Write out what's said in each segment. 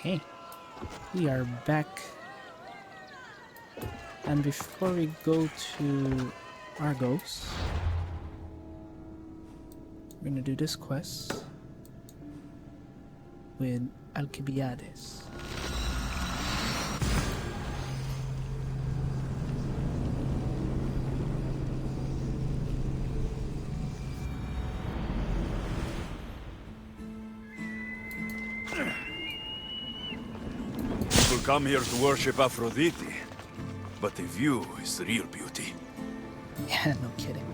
Okay, we are back, and before we go to Argos, we're gonna do this quest with Alcibiades. People come here to worship Aphrodite, but the view is the real beauty. Yeah, no kidding.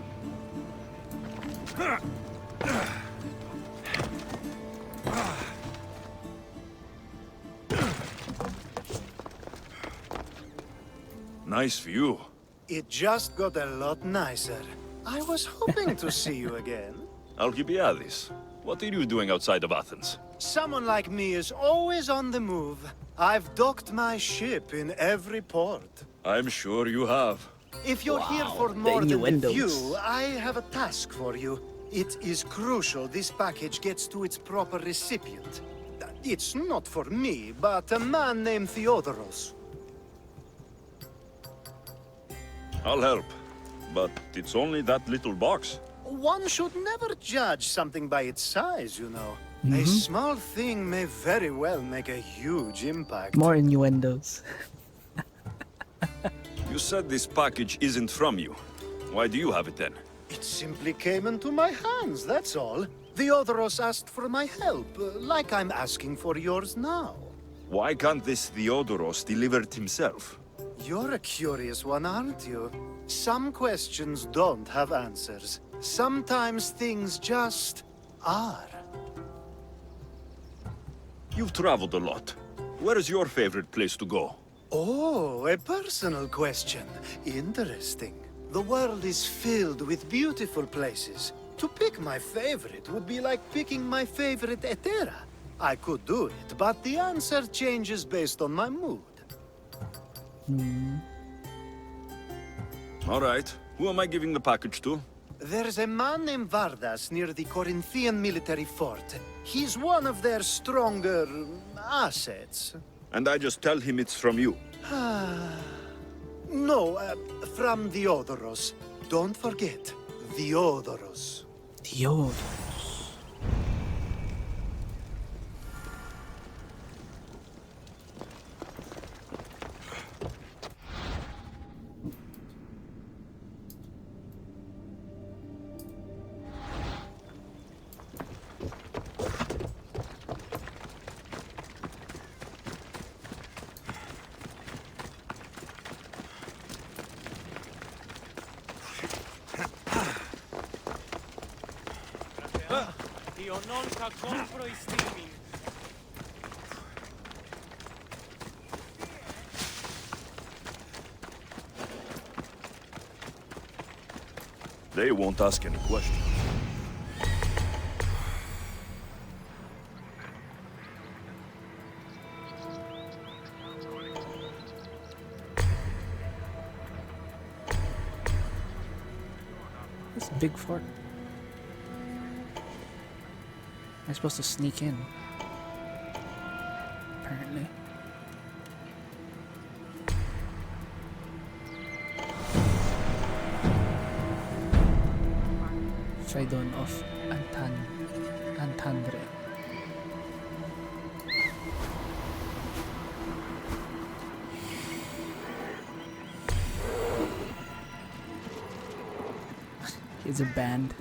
Nice view. It just got a lot nicer. I was hoping to see you again. Alcibiades, what are you doing outside of Athens? Someone like me is always on the move. I've docked my ship in every port. I'm sure you have. If you're here for the more than the innuendos. view, I have a task for you. It is crucial this package gets to its proper recipient. It's not for me, but a man named Theodoros. I'll help, but it's only that little box. One should never judge something by its size, you know. A small thing may very well make a huge impact. More innuendos. You said this package isn't from you. Why do you have it then? It simply came into my hands, that's all. Theodoros asked for my help, like I'm asking for yours now. Why can't this Theodoros deliver it himself? You're a curious one, aren't you? Some questions don't have answers. Sometimes things just are. You've traveled a lot. Where is your favorite place to go? Oh, a personal question. Interesting. The world is filled with beautiful places. To pick my favorite would be like picking my favorite Etera. I could do it, but the answer changes based on my mood. All right. Who am I giving the package to? There's a man named Vardas near the Corinthian military fort. He's one of their stronger assets. And I just tell him it's from you. No, from Theodoros. Don't forget, Theodoros. Theodoros. They won't ask any questions. This big fort. I'm supposed to sneak in. Apparently. Phaidon of Antandre. It's a band.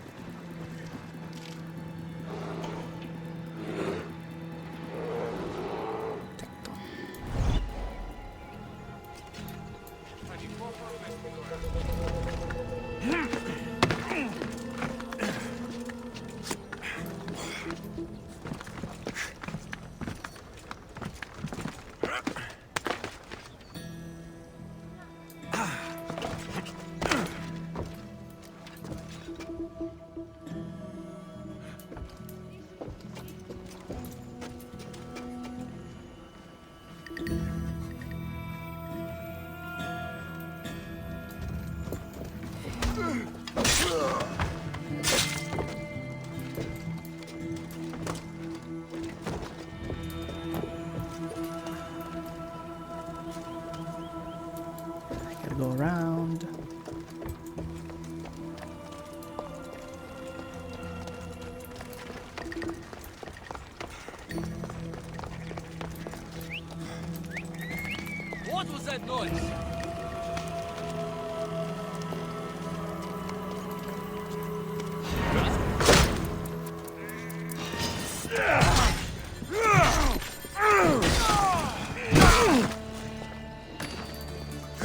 go around. What was that noise?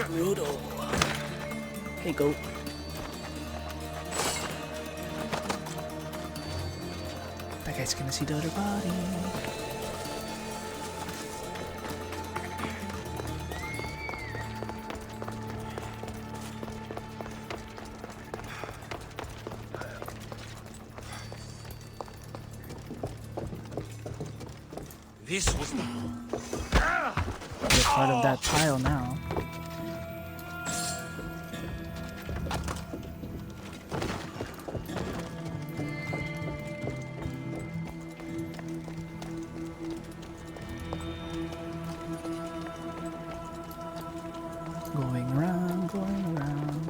Brutal. Hey, goat. That guy's gonna see the other body. This was the... We're part of that pile now. Going around, going around.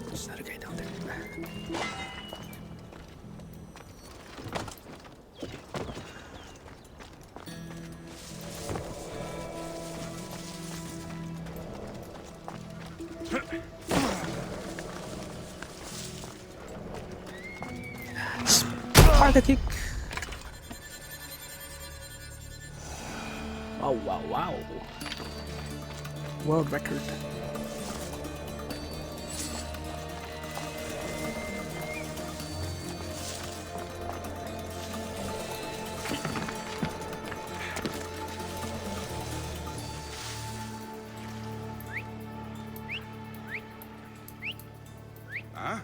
There's not a guy down there. Sparta kick. Wow, wow, wow. World record. Huh?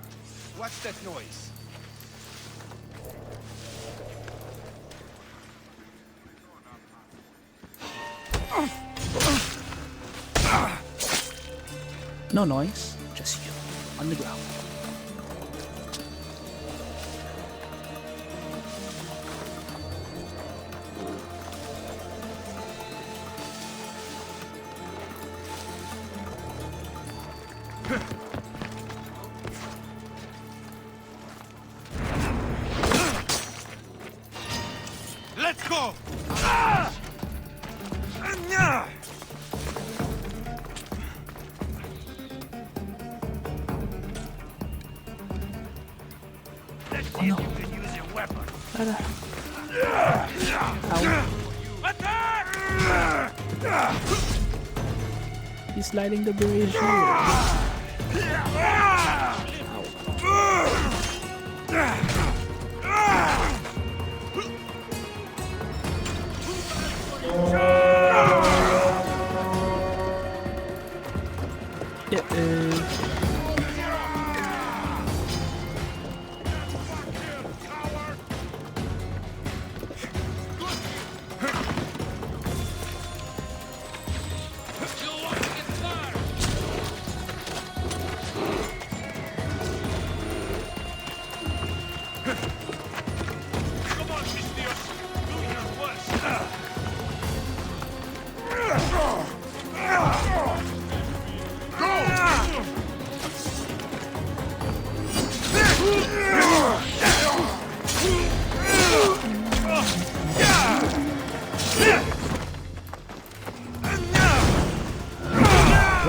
What's that noise? No noise, just you on the ground. Let's go! Oh no. You can use your weapon. Ow. He's lighting the brazier. Come on, Mistios! Do your worst!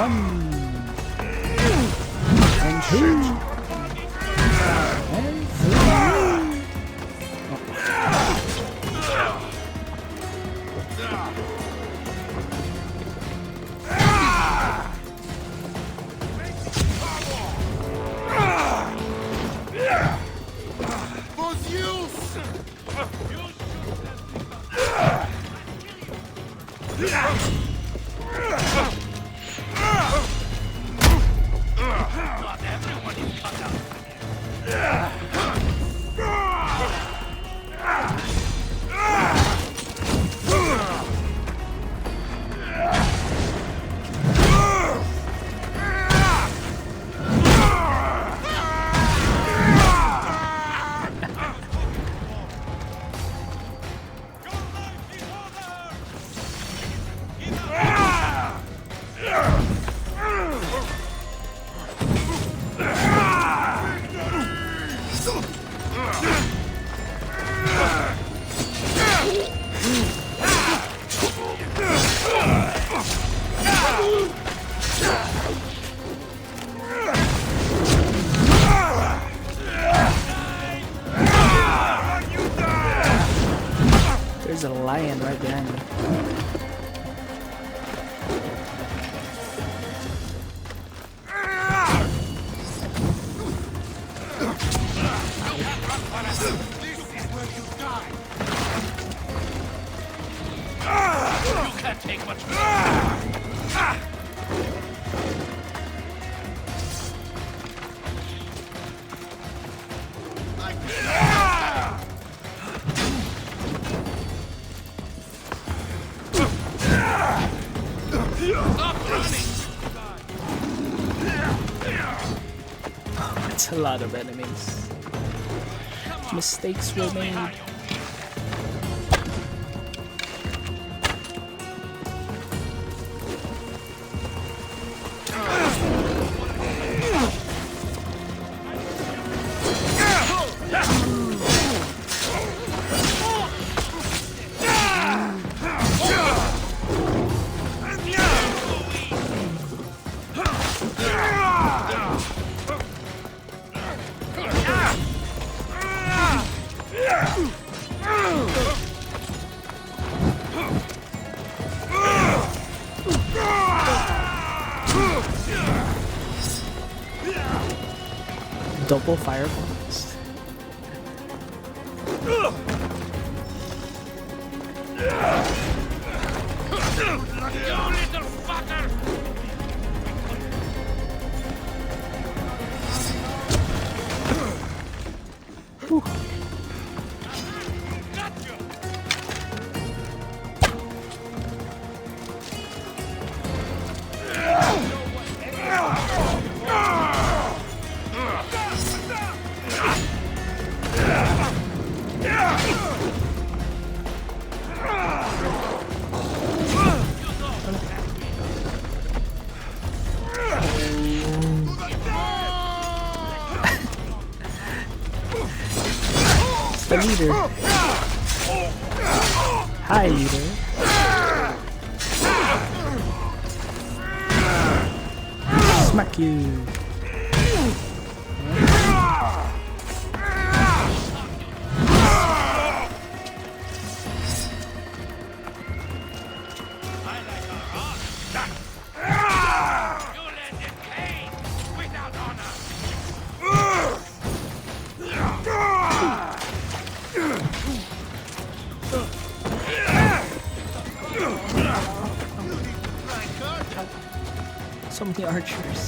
One and two and three. There's a lion right behind me. You can't take much more. Stop running! It's a lot of enemies. Mistakes were made. Double fireballs. You little fucker! Whew. Gotcha! It's the leader. Hi, leader. Smack you. You'll end in pain without honor! So many archers.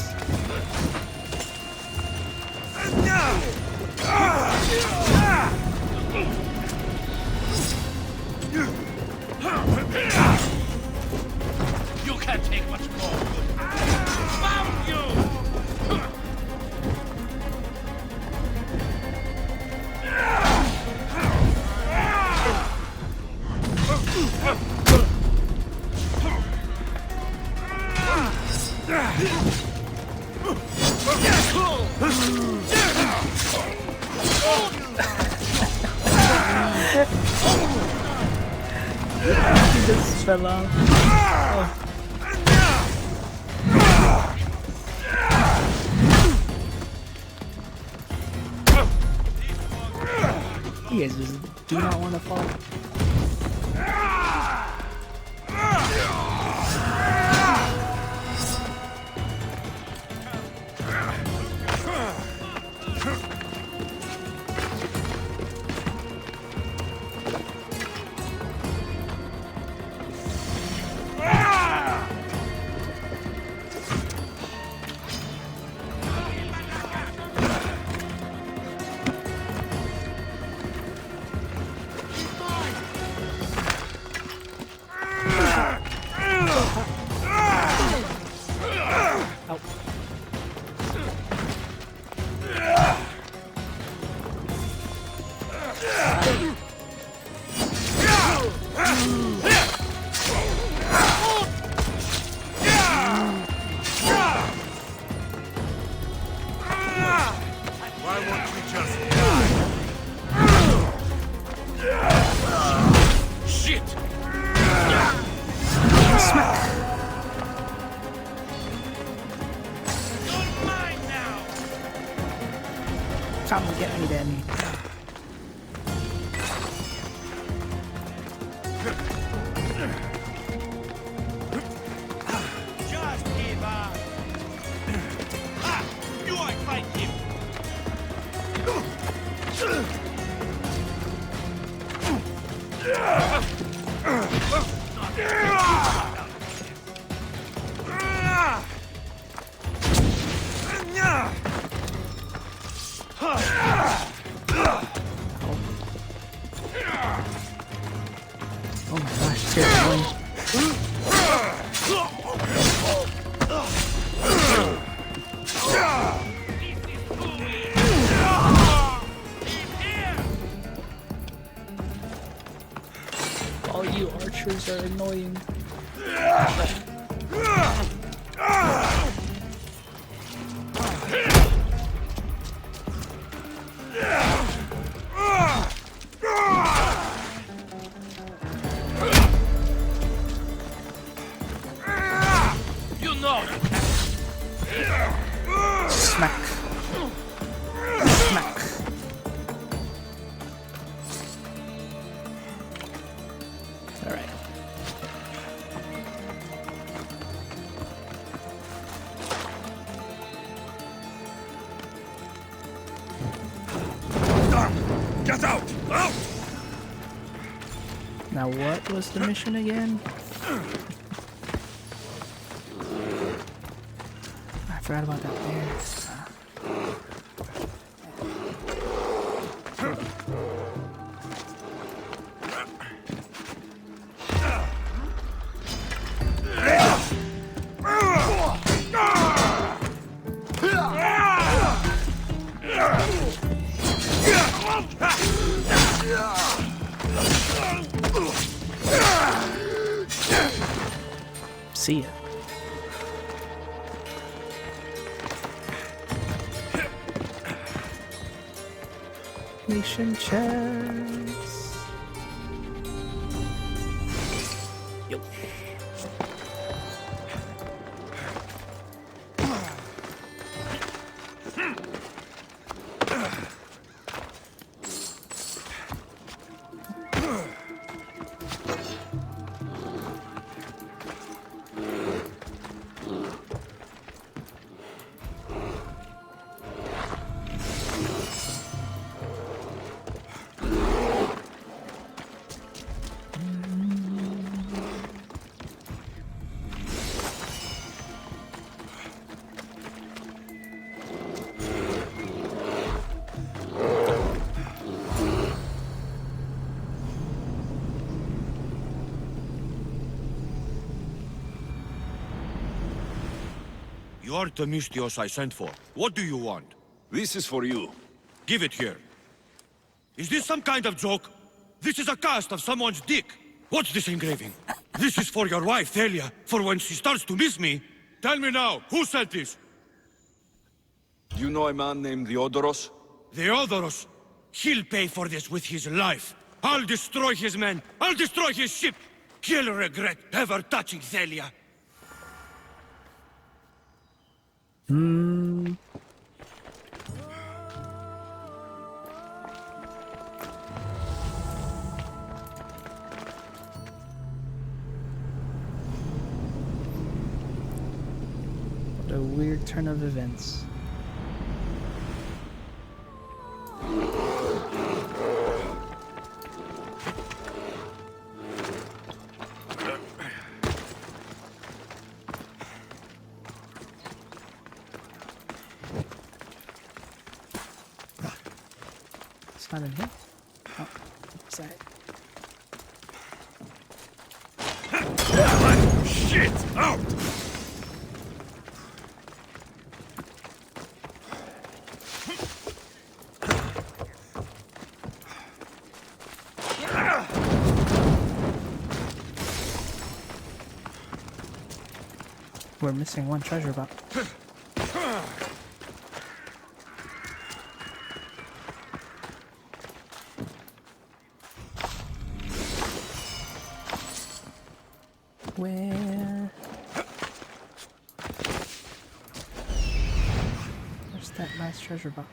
You can't take much more! Found you! He just fell off. Oh. You guys just do not want to fall. Oh, you archers are annoying. You know. Smack. Smack. Alright. Get out! Out! Now what was the mission again? I forgot about that bear. See ya. Mission checks. Yo. You're Themistios I sent for. What do you want? This is for you. Give it here. Is this some kind of joke? This is a cast of someone's dick. What's this engraving? This is for your wife, Thalia, for when she starts to miss me. Tell me now, who sent this? You know a man named Theodoros? Theodoros. He'll pay for this with his life. I'll destroy his men. I'll destroy his ship. He'll regret ever touching Thalia. What a weird turn of events. It's not in here. Oh, what's that? Shit! Out! We're missing one treasure box. Where? Where's that last treasure box?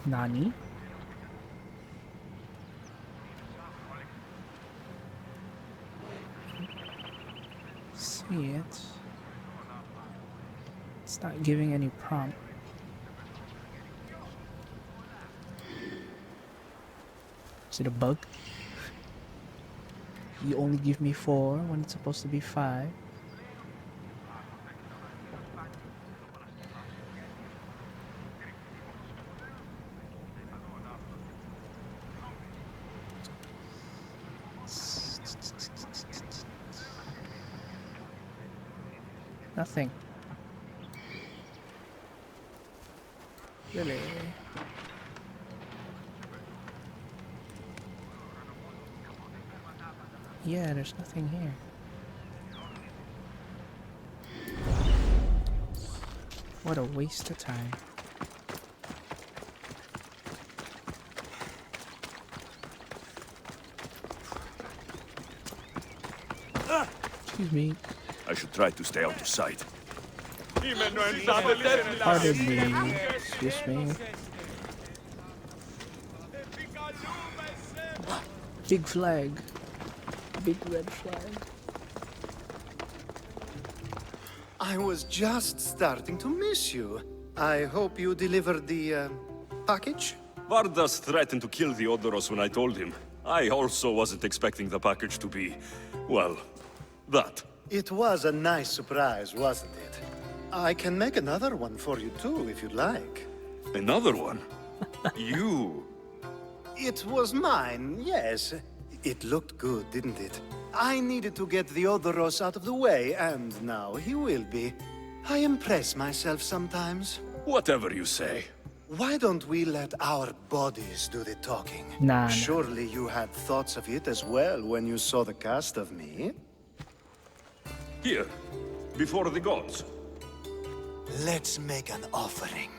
Nani? See it. It's not giving any prompt. Is it a bug? You only give me 4 when it's supposed to be 5. Nothing. Really? Yeah, there's nothing here. What a waste of time. Excuse me. I should try to stay out of sight. Pardon me. Excuse me. Big flag. Big red flag. I was just starting to miss you. I hope you delivered the, package? Vardas threatened to kill the Odoros when I told him. I also wasn't expecting the package to be, well, that. It was a nice surprise, wasn't it? I can make another one for you too, if you'd like. Another one? You? It was mine, yes. It looked good, didn't it? I needed to get the Odoros out of the way, and now he will be. I impress myself sometimes. Whatever you say. Why don't we let our bodies do the talking? Nah. Surely you had thoughts of it as well when you saw the cast of me? Here, before the gods. Let's make an offering.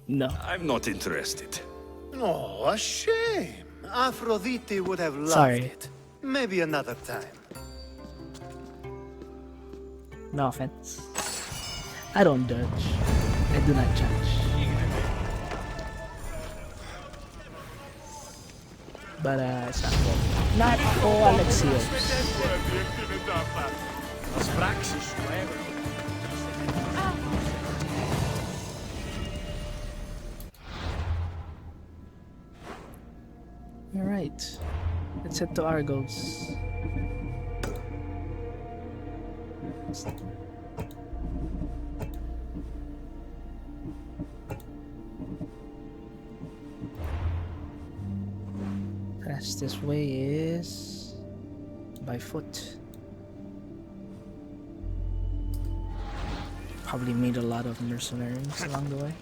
No. I'm not interested. Oh, a shame. Aphrodite would have loved Sorry. it. Maybe another time. No offense. I don't judge. I do not judge. But it's not for Alexios. Alright. Let's head to Argos. Fastest way is by foot. Probably meet a lot of mercenaries along the way.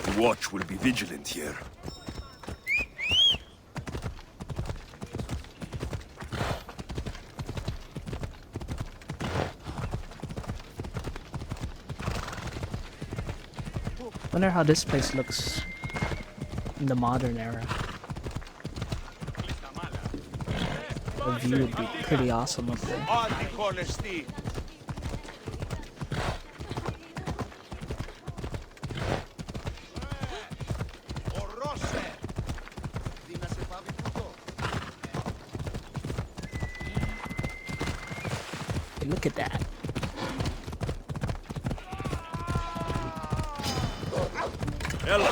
The watch will be vigilant here. Wonder how this place looks in the modern era. The view would be pretty awesome up there. Hey, look at that. Ella!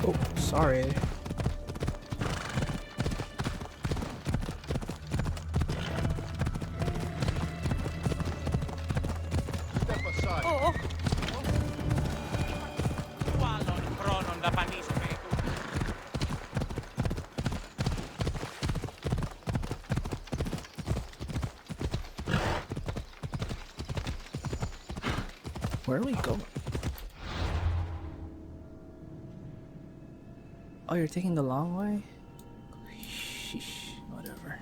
Oh, sorry. Where are we going? Oh, you're taking the long way? Sheesh, whatever.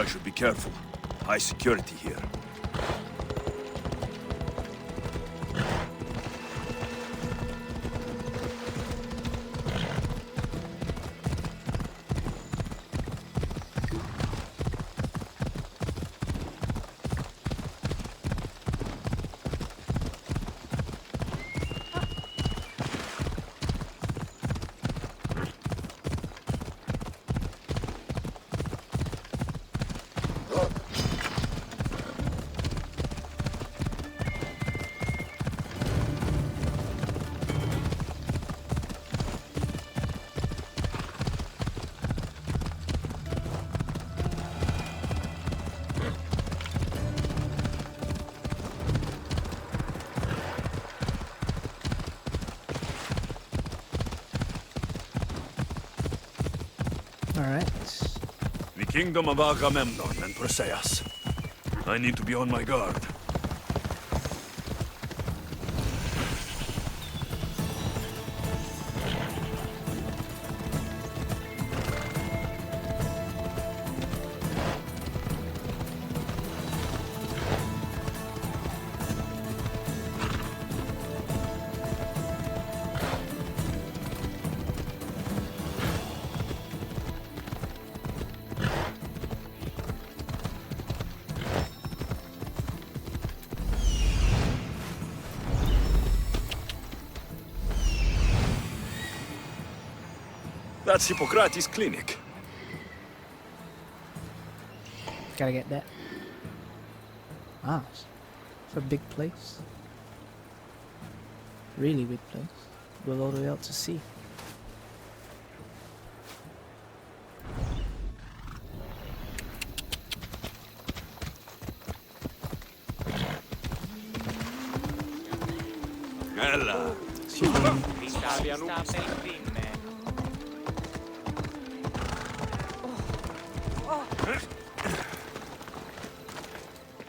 I should be careful. High security here. Alright. The kingdom of Agamemnon and Perseus. I need to be on my guard. That's Hippocrates' clinic. Gotta get that. Ah, it's a big place. Really big place. Go all the way out to sea. Ella.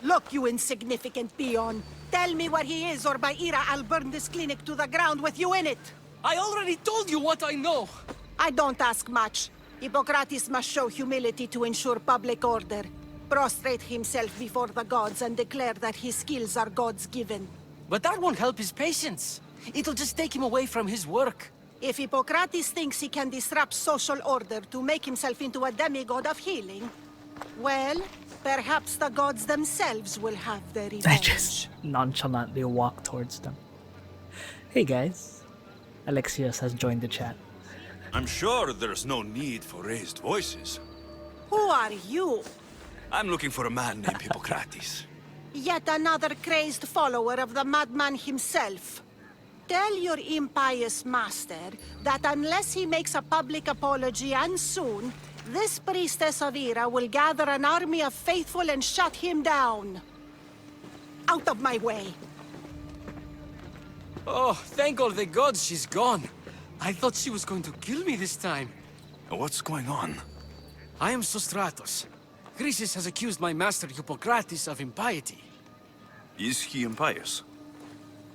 Look, you insignificant peon. Tell me where he is, or by Ira, I'll burn this clinic to the ground with you in it. I already told you what I know. I don't ask much. Hippocrates must show humility to ensure public order. Prostrate himself before the gods and declare that his skills are God's given. But that won't help his patients. It'll just take him away from his work. If Hippocrates thinks he can disrupt social order to make himself into a demigod of healing, well, perhaps the gods themselves will have their I revenge. just nonchalantly walk towards them. Hey guys, Alexios has joined the chat. I'm sure there's no need for raised voices. Who are you? I'm looking for a man named Hippocrates. Yet another crazed follower of the madman himself. Tell your impious master that unless he makes a public apology, and soon, this priestess of Ira will gather an army of faithful and shut him down. Out of my way. Oh, thank all the gods she's gone. I thought she was going to kill me this time. What's going on? I am Sostratos. Chrysis has accused my master Hippocrates of impiety. Is he impious?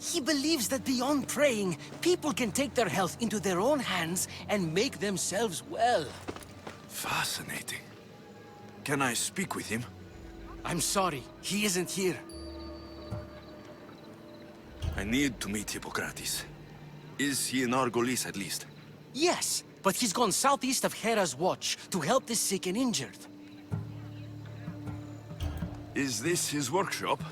He believes that beyond praying, people can take their health into their own hands and make themselves well. Fascinating. Can I speak with him? I'm sorry, he isn't here. I need to meet Hippocrates. Is he in Argolis at least? Yes, but he's gone southeast of Hera's watch to help the sick and injured. Is this his workshop?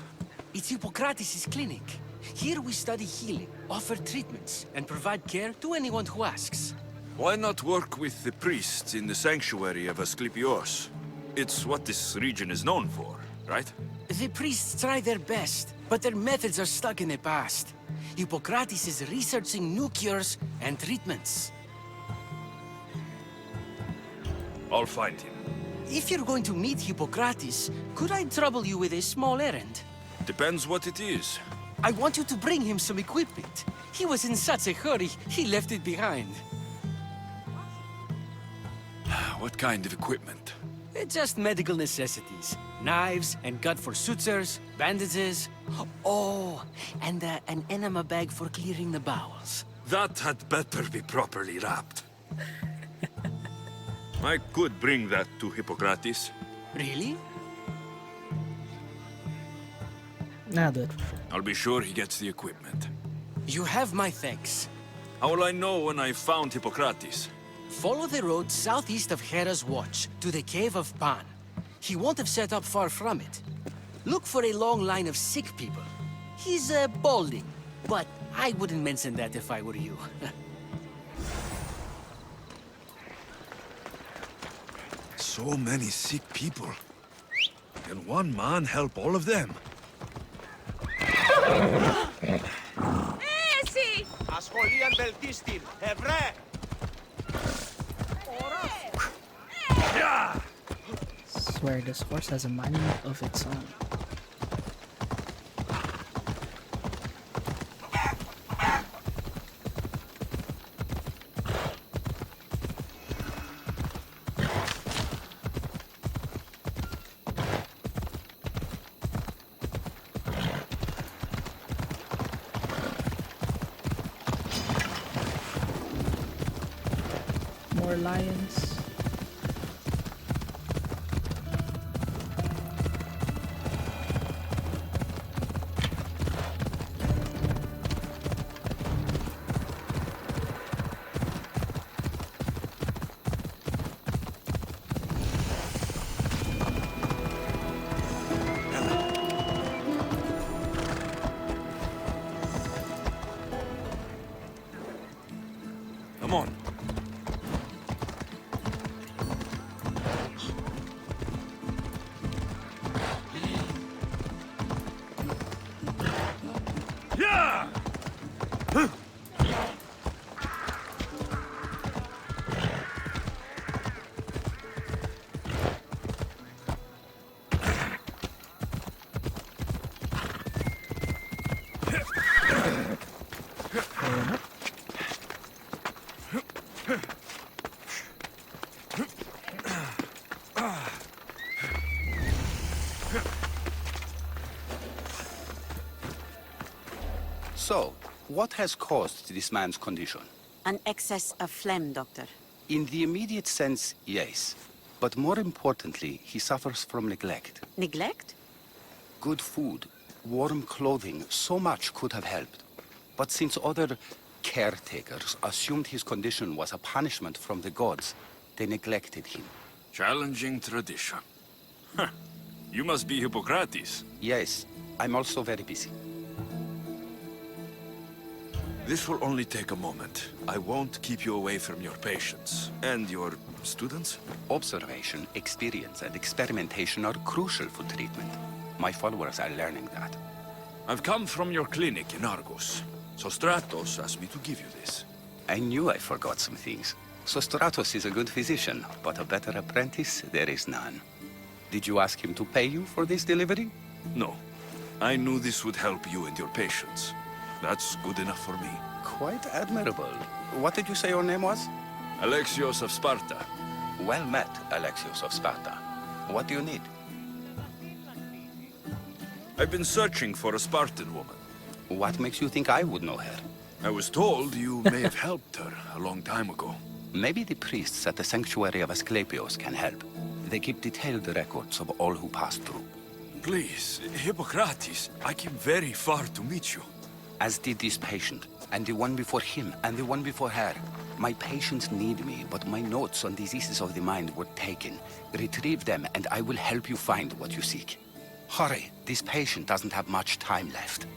It's Hippocrates' clinic. Here we study healing, offer treatments, and provide care to anyone who asks. Why not work with the priests in the sanctuary of Asklepios? It's what this region is known for, right? The priests try their best, but their methods are stuck in the past. Hippocrates is researching new cures and treatments. I'll find him. If you're going to meet Hippocrates, could I trouble you with a small errand? Depends what it is. I want you to bring him some equipment. He was in such a hurry, he left it behind. What kind of equipment? Just medical necessities. Knives and gut for sutures, bandages. Oh, and an enema bag for clearing the bowels. That had better be properly wrapped. I could bring that to Hippocrates. Really? Nah, do it for free. I'll be sure he gets the equipment. You have my thanks. How will I know when I found Hippocrates? Follow the road southeast of Hera's Watch to the Cave of Pan. He won't have set up far from it. Look for a long line of sick people. He's balding, but I wouldn't mention that if I were you. So many sick people. Can one man help all of them? Εσύ! Ασχολίαν βελτίστην, ευρέ! Swear this horse has a mind of its own. More lions. Come on. Yeah! So, what has caused this man's condition? An excess of phlegm, Doctor. In the immediate sense, yes. But more importantly, he suffers from neglect. Neglect? Good food, warm clothing, so much could have helped. But since other caretakers assumed his condition was a punishment from the gods, they neglected him. Challenging tradition. Huh. You must be Hippocrates. Yes, I'm also very busy. This will only take a moment. I won't keep you away from your patients. And your students? Observation, experience, and experimentation are crucial for treatment. My followers are learning that. I've come from your clinic in Argos. Sostratos asked me to give you this. I knew I forgot some things. Sostratos is a good physician, but a better apprentice there is none. Did you ask him to pay you for this delivery? No. I knew this would help you and your patients. That's good enough for me. Quite admirable. What did you say your name was? Alexios of Sparta. Well met, Alexios of Sparta. What do you need? I've been searching for a Spartan woman. What makes you think I would know her? I was told you may have helped her a long time ago. Maybe the priests at the sanctuary of Asklepios can help. They keep detailed records of all who pass through. Please, Hippocrates, I came very far to meet you. As did this patient, and the one before him, and the one before her. My patients need me, but my notes on diseases of the mind were taken. Retrieve them, and I will help you find what you seek. Hurry, this patient doesn't have much time left.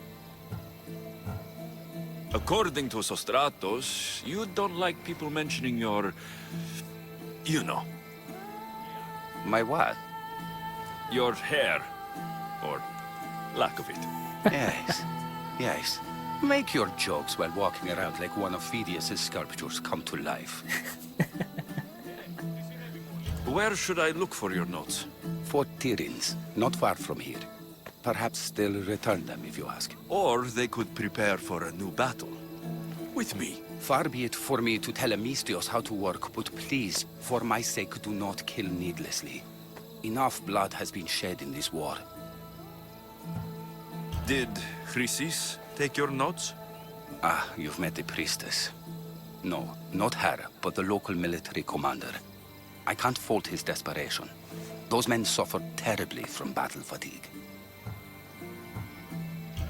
According to Sostratos, you don't like people mentioning your... you know. My what? Your hair. Or lack of it. Yes, yes. Make your jokes while walking around like one of Phidias' sculptures come to life. Where should I look for your notes? For Tyrins, not far from here. Perhaps they'll return them if you ask. Or they could prepare for a new battle. With me. Far be it for me to tell Amistios how to work, but please, for my sake, do not kill needlessly. Enough blood has been shed in this war. Did Chrysis take your notes? Ah, you've met the priestess. No, not her, but the local military commander. I can't fault his desperation. Those men suffered terribly from battle fatigue.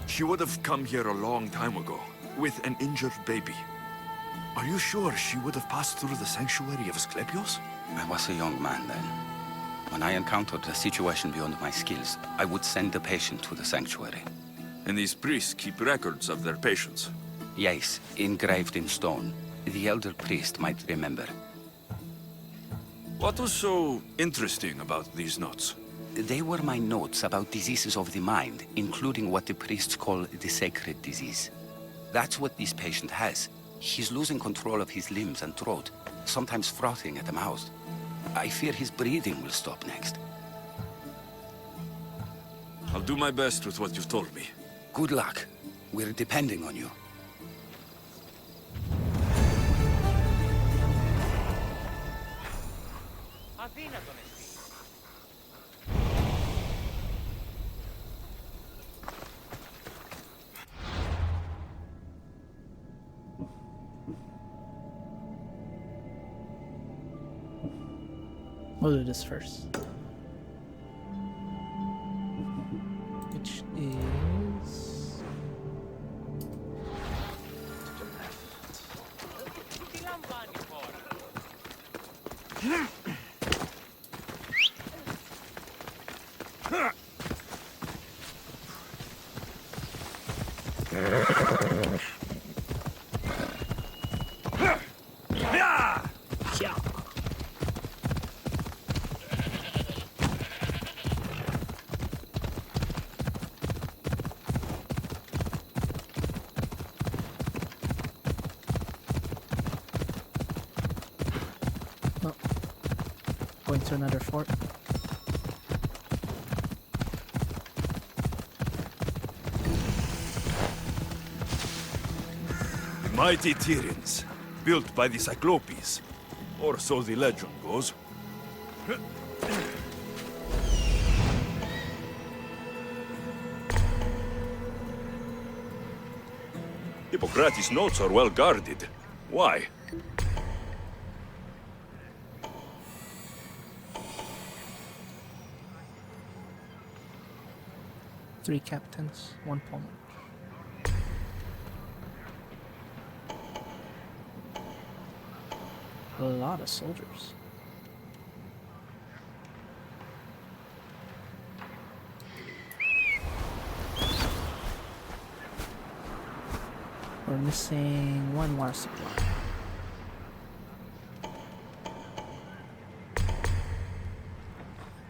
She would have come here a long time ago, with an injured baby. Are you sure she would have passed through the sanctuary of Asklepios? I was a young man then. When I encountered a situation beyond my skills, I would send the patient to the sanctuary. And these priests keep records of their patients. Yes, engraved in stone. The elder priest might remember. What was so interesting about these notes? They were my notes about diseases of the mind, including what the priests call the sacred disease. That's what this patient has. He's losing control of his limbs and throat, sometimes frothing at the mouth. I fear his breathing will stop next. I'll do my best with what you've told me. Good luck. We're depending on you. We'll do this first. Which is to the left. Yeah. Oh. Going to another fort. The mighty Tyrants, built by the Cyclopes, or so the legend goes. Hippocrates' notes are well guarded. Why? Three captains, one Pullman. A lot of soldiers. We're missing one more supply.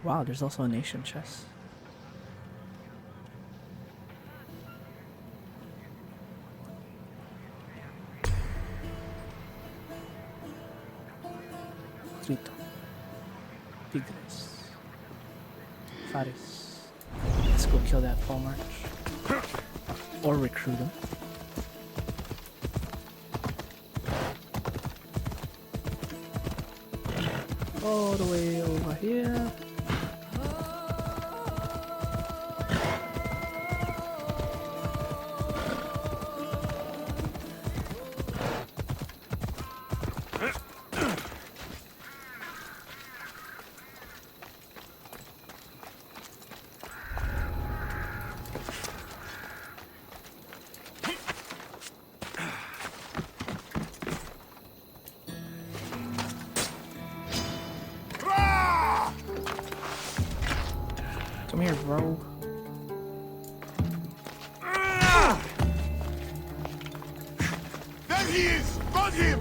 Wow, there's also a nation chest. Trito, Tigres, Faris. Let's go kill that Paul March. Or recruit him. All the way over here. Come here, bro. There he is! Got him!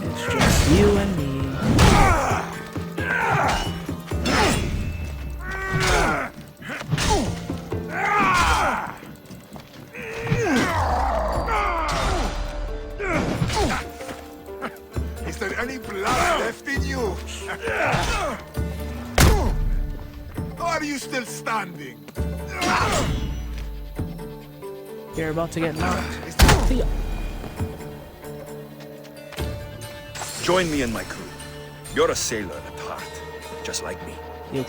It's just you and me. Is there any blood left in you? Or are you still standing? You're about to get knocked. See ya. Join me and my crew. You're a sailor at heart, just like me. Yo.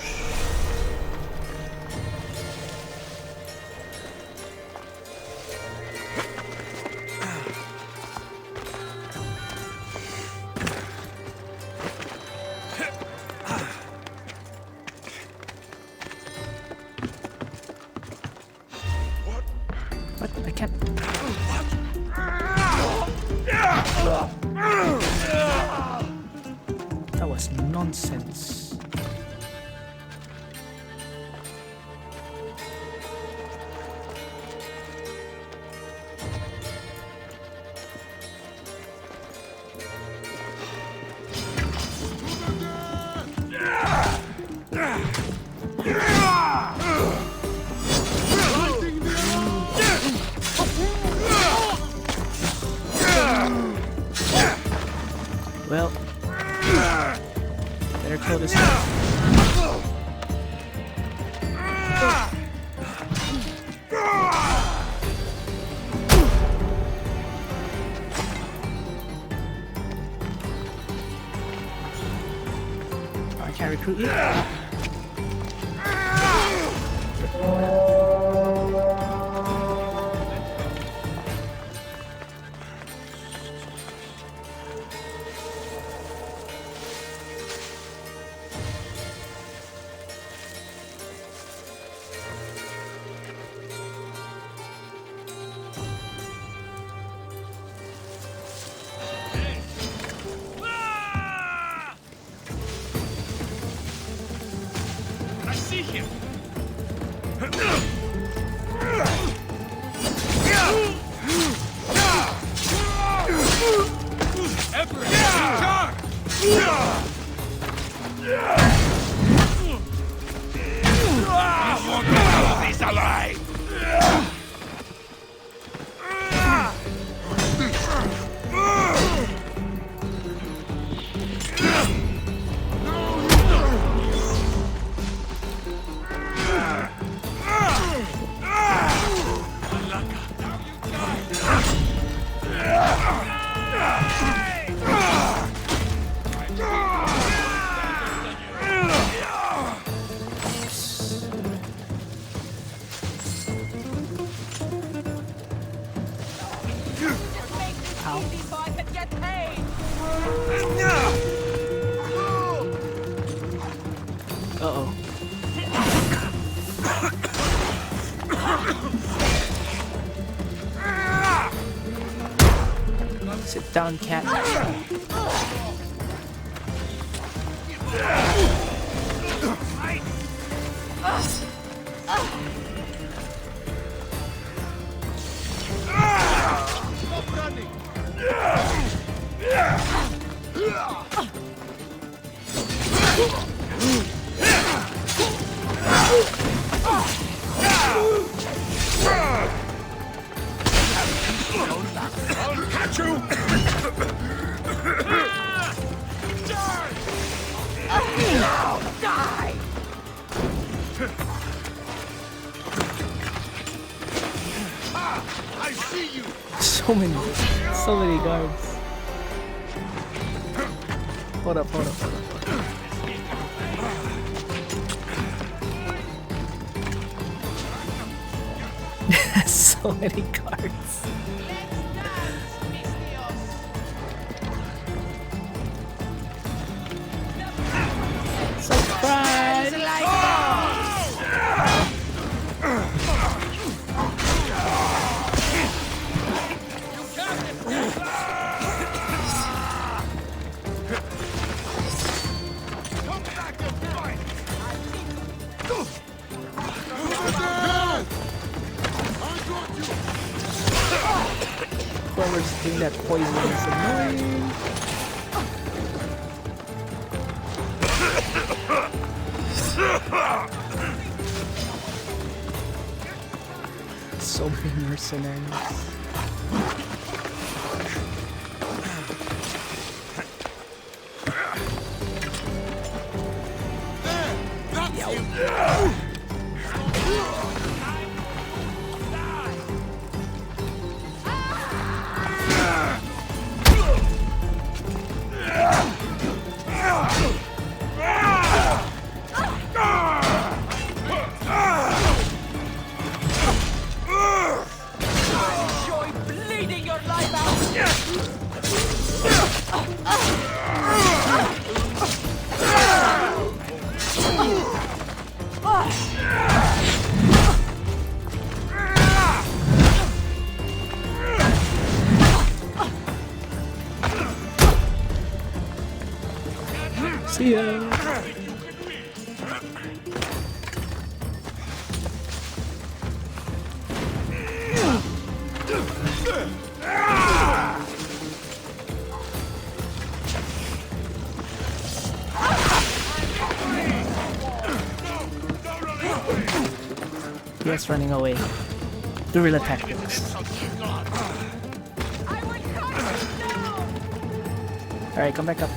That was nonsense. Well, better kill this guy. I can't recruit you. I see him! Emperor, charge! You won't get out of this alive! Uh-oh. Sit down, cat. I'll catch you! Die! I see you! So many guards. Hold up. So many guards. Surprise! Whoever's doing that poison is annoying. So many mercenaries. See ya. Yes, running away. Guerrilla tactics. Alright, come back up.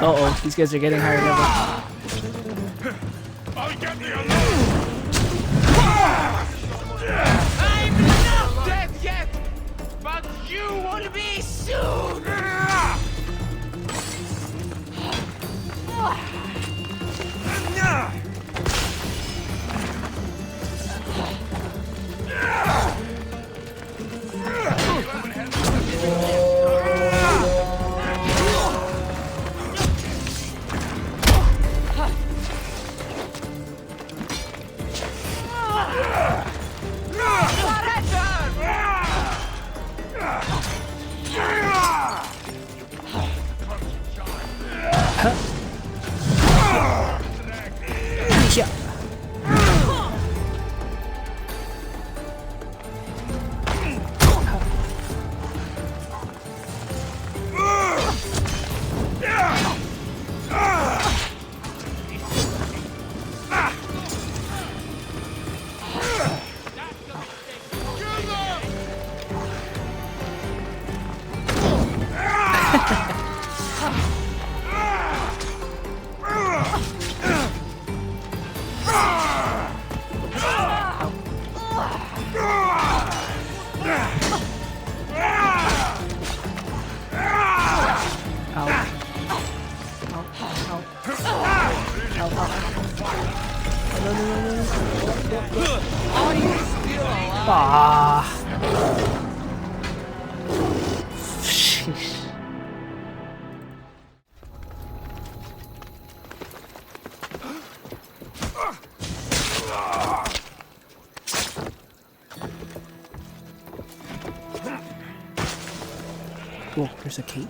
Uh-oh, these guys are getting higher level. I'll get you I'm not dead yet, but you will be soon. Whoa, there's a cape.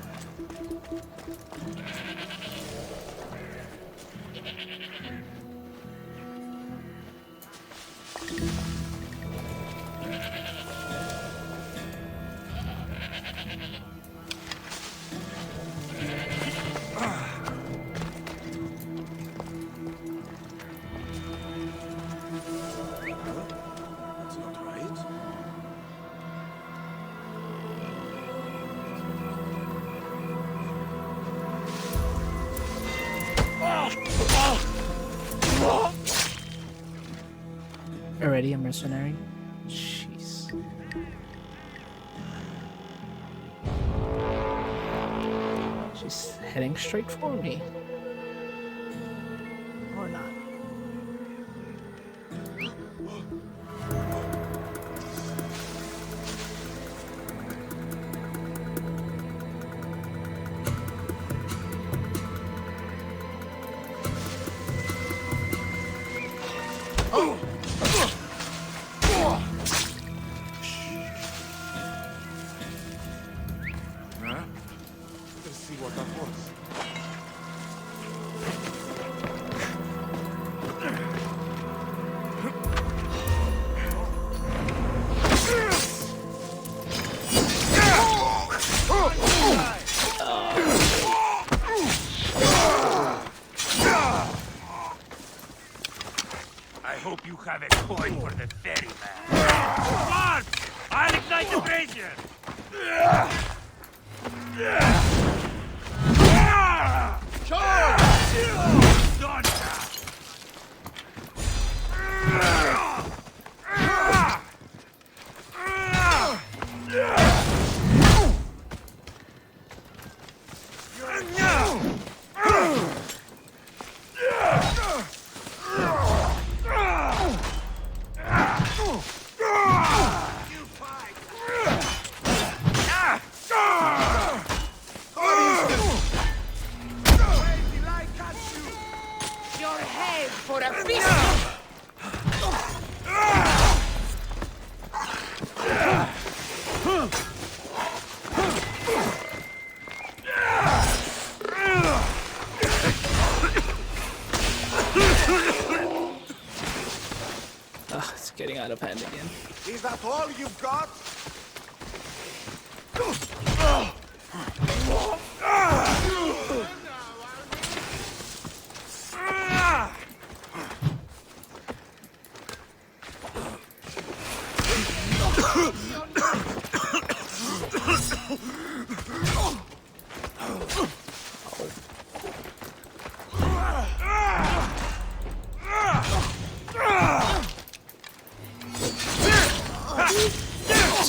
Already a mercenary? Jeez. She's heading straight for me. Or not. have a coin for the ferryman. March! I'll ignite the brazier! Time for a feast! It's getting out of hand again. Is that all you've got?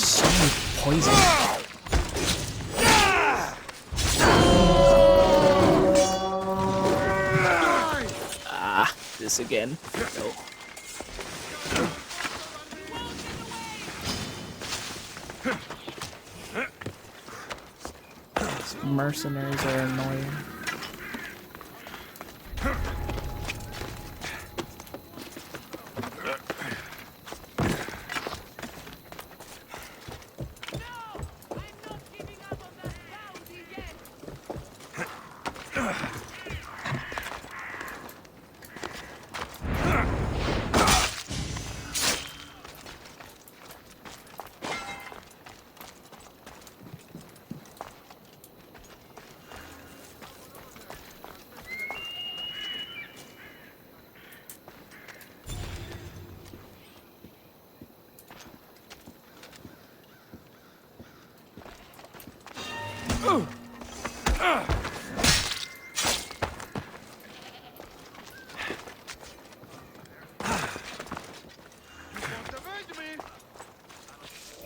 So many poison. This again. No. These mercenaries are annoying.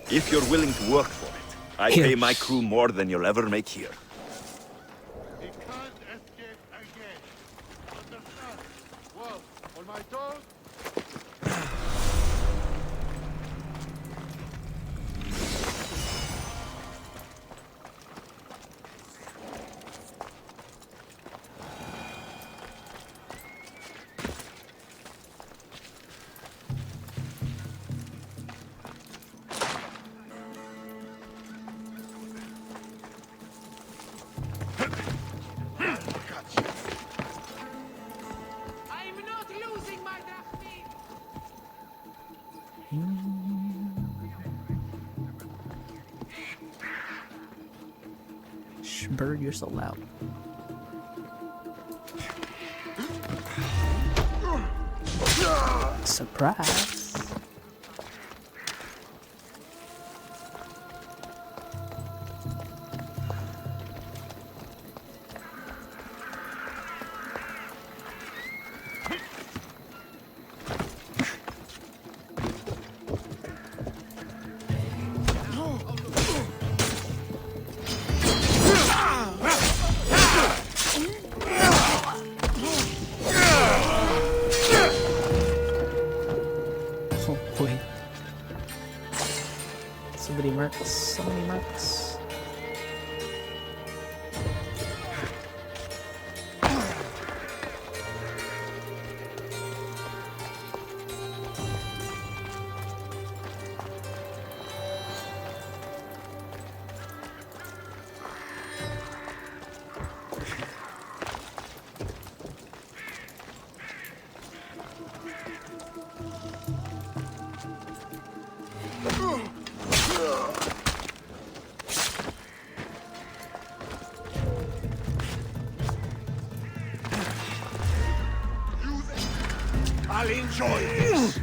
If you're willing to work for it, I Here. pay my crew more than you'll ever make here. He can't escape again. Understand? Well, on my toes. I'm not losing my drachmi! Shh, bird, you're so loud. Surprise! Oh boy. So many mercs, so many mercs. I'll enjoy this.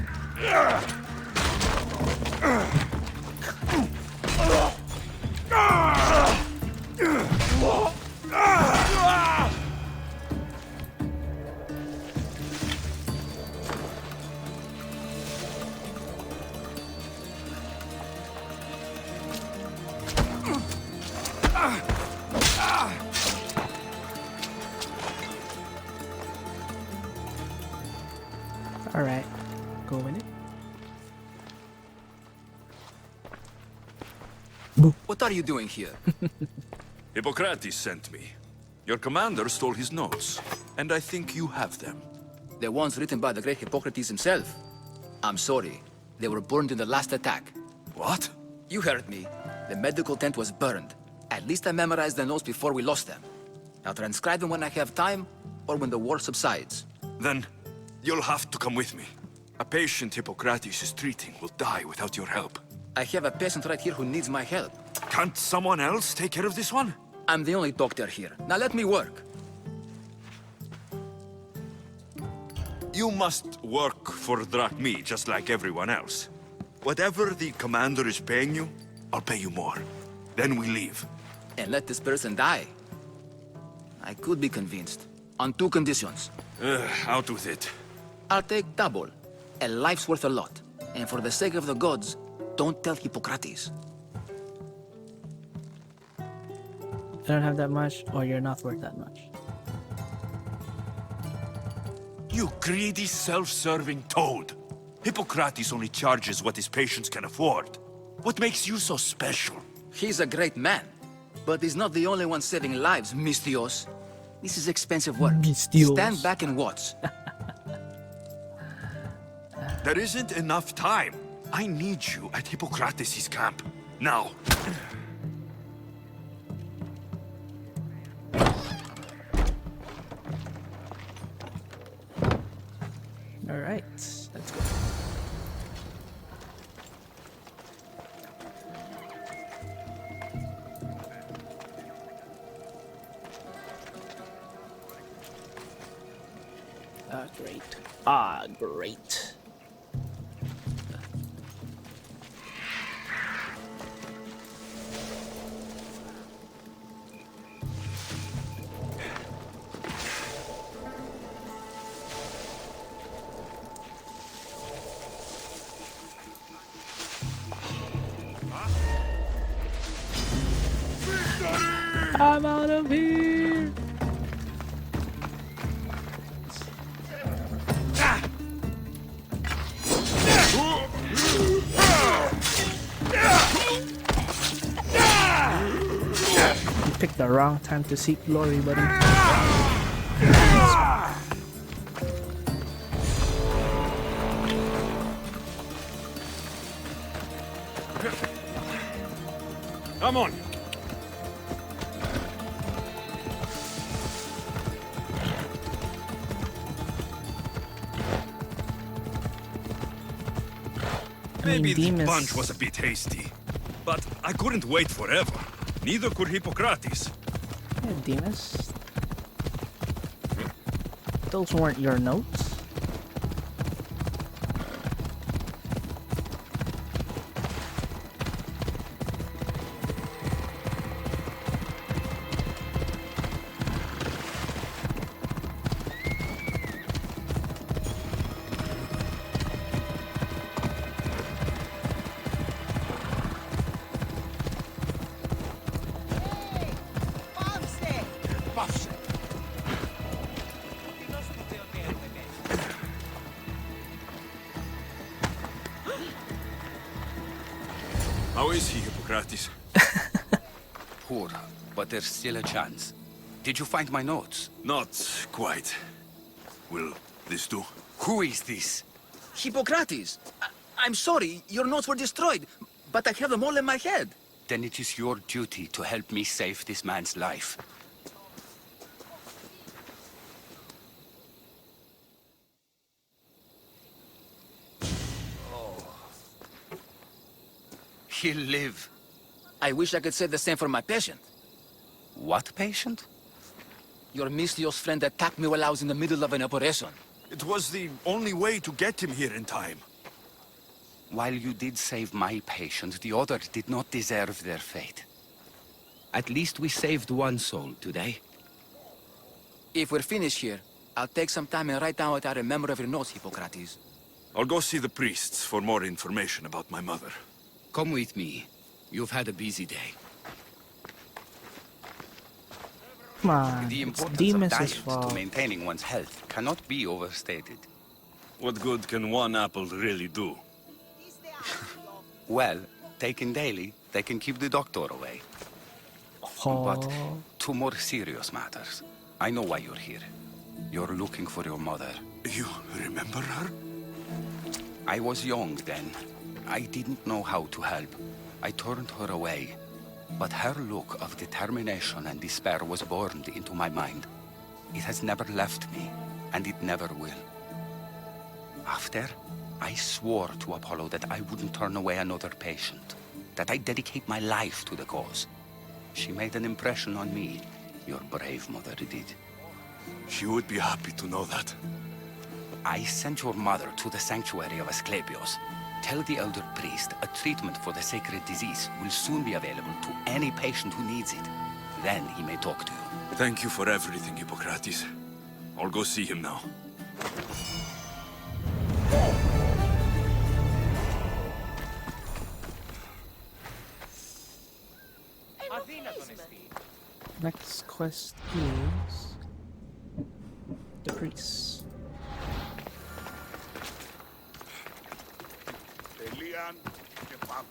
Alright, go in it. What are you doing here? Hippocrates sent me. Your commander stole his notes, and I think you have them. The ones written by the great Hippocrates himself. I'm sorry. They were burned in the last attack. What? You heard me. The medical tent was burned. At least I memorized the notes before we lost them. I'll transcribe them when I have time, or when the war subsides. Then, you'll have to come with me. A patient Hippocrates is treating will die without your help. I have a patient right here who needs my help. Can't someone else take care of this one? I'm the only doctor here. Now let me work. You must work for drachmi, just like everyone else. Whatever the commander is paying you, I'll pay you more. Then we leave. And let this person die. I could be convinced. On two conditions. Out with it. I'll take double. A life's worth a lot. And for the sake of the gods, don't tell Hippocrates. You don't have that much, or you're not worth that much. You greedy, self-serving toad. Hippocrates only charges what his patients can afford. What makes you so special? He's a great man. But he's not the only one saving lives, Mistios. This is expensive work. Mistios. Stand back and watch. There isn't enough time. I need you at Hippocrates' camp. Now. Alright, let's go. Great. Great. I'm out of here. You picked the wrong time to seek glory, buddy. Come on. Maybe the Demas. bunch was a bit hasty. But I couldn't wait forever. Neither could Hippocrates. Yeah, Demas. Those weren't your notes. How is he, Hippocrates? Poor, but there's still a chance. Did you find my notes? Not quite. Will this do? Who is this? Hippocrates! I'm sorry, your notes were destroyed, but I have them all in my head. Then it is your duty to help me save this man's life. He'll live. I wish I could say the same for my patient. What patient? Your Mistios friend attacked me while I was in the middle of an operation. It was the only way to get him here in time. While you did save my patient, the others did not deserve their fate. At least we saved one soul today. If we're finished here, I'll take some time and write down what I remember of your notes, Hippocrates. I'll go see the priests for more information about my mother. Come with me. You've had a busy day. Come on, The it's importance of Demas' diet fault. to maintaining one's health cannot be overstated. What good can one apple really do? Well, taken daily, they can keep the doctor away. But Oh, two more serious matters. I know why you're here. You're looking for your mother. You remember her? I was young then. I didn't know how to help. I turned her away. But her look of determination and despair was burned into my mind. It has never left me, and it never will. After, I swore to Apollo that I wouldn't turn away another patient, that I'd dedicate my life to the cause. She made an impression on me. Your brave mother did. She would be happy to know that. I sent your mother to the sanctuary of Asklepios. Tell the elder priest a treatment for the sacred disease will soon be available to any patient who needs it. Then he may talk to you. Thank you for everything, Hippocrates. I'll go see him now. Next quest is the priests. Elian και πάμε.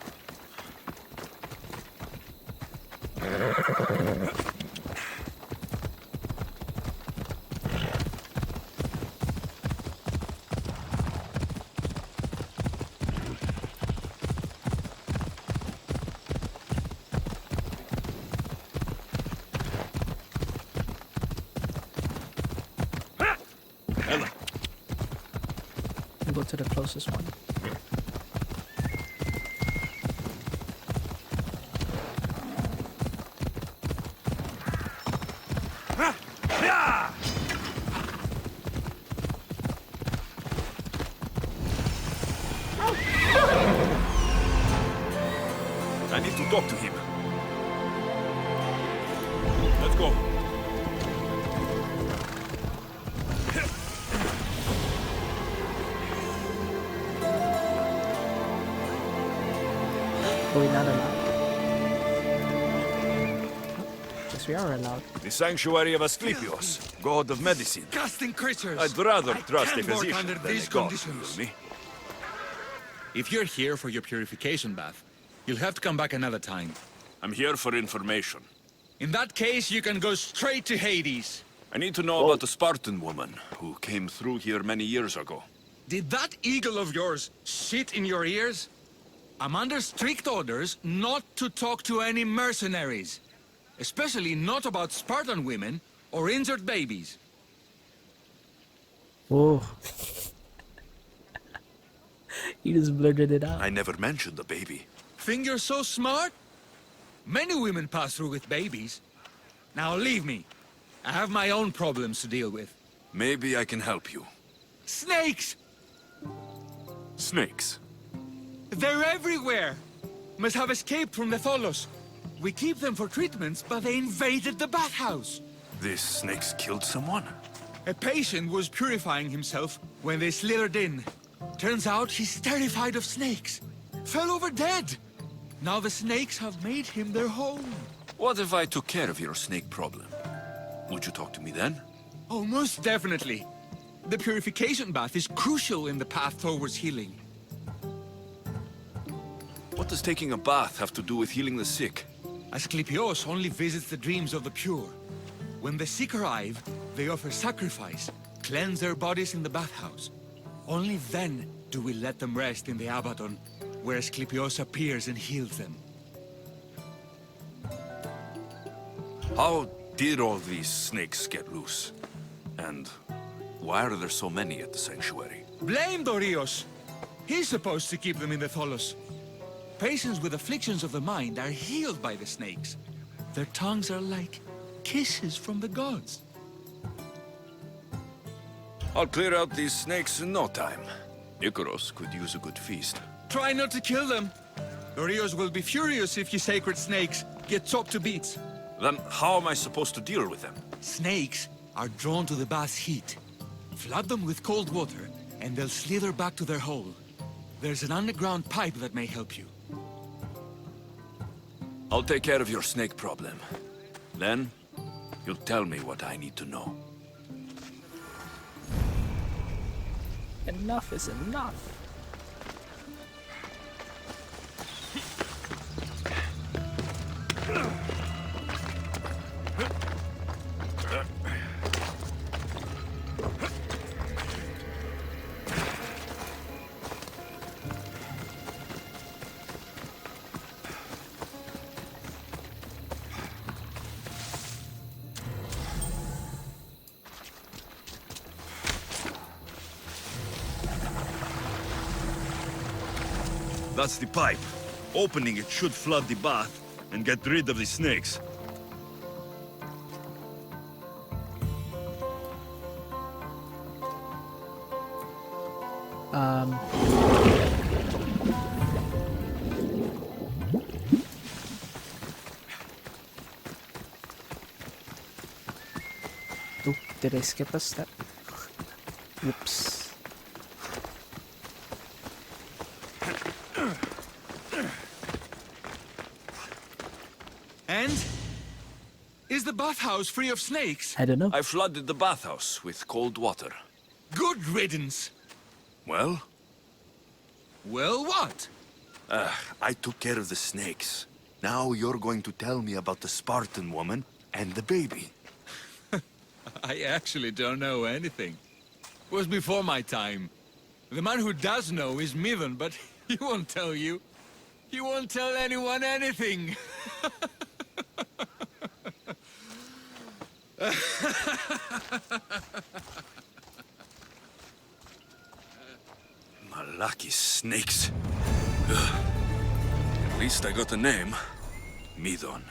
We'll go to the closest one. I need to talk to him. Let's go. Are we not allowed? Yes, we are allowed. The sanctuary of Asklepios, god of medicine. Disgusting creatures! I'd rather trust a can't work physician under than these a god, conditions. you me? If you're here for your purification bath, you'll have to come back another time. I'm here for information. In that case, you can go straight to Hades. I need to know about a Spartan woman who came through here many years ago. Did that eagle of yours shit in your ears? I'm under strict orders not to talk to any mercenaries. Especially not about Spartan women or injured babies. Oh. You just blurted it out. I never mentioned the baby. Think you're so smart? Many women pass through with babies. Now leave me. I have my own problems to deal with. Maybe I can help you. Snakes! Snakes? They're everywhere! Must have escaped from the Tholos. We keep them for treatments, but they invaded the bathhouse. These snakes killed someone? A patient was purifying himself when they slithered in. Turns out he's terrified of snakes. Fell over dead. Now the snakes have made him their home. What if I took care of your snake problem? Would you talk to me then? Oh, most definitely. The purification bath is crucial in the path towards healing. What does taking a bath have to do with healing the sick? Asklepios only visits the dreams of the pure. When the sick arrive, they offer sacrifice, cleanse their bodies in the bathhouse. Only then do we let them rest in the Abaddon, where Asklepios appears and heals them. How did all these snakes get loose? And why are there so many at the sanctuary? Blame Dorios! He's supposed to keep them in the Tholos. Patients with afflictions of the mind are healed by the snakes. Their tongues are like kisses from the gods. I'll clear out these snakes in no time. Icaros could use a good feast. Try not to kill them. Dorios will be furious if you sacred snakes get chopped to bits. Then how am I supposed to deal with them? Snakes are drawn to the bath's heat. Flood them with cold water, and they'll slither back to their hole. There's an underground pipe that may help you. I'll take care of your snake problem. Then, you'll tell me what I need to know. Enough is enough. That's the pipe. Opening it should flood the bath and get rid of the snakes. Oh, did I skip a step? Whoops. And? Is the bathhouse free of snakes? I don't know. I flooded the bathhouse with cold water. Good riddance. Well? Well, what? I took care of the snakes. Now you're going to tell me about the Spartan woman and the baby. I actually don't know anything. It was before my time. The man who does know is Midon, but he won't tell you. He won't tell anyone anything. Malaki snakes. Ugh. At least I got a name. Midon.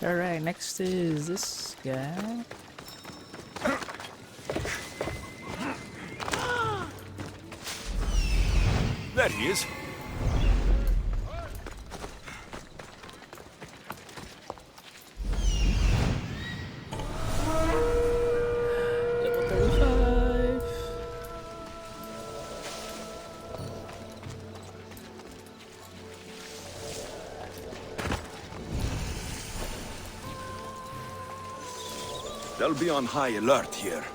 Alright, next is this guy. There he is. Level 35. They'll be on high alert here.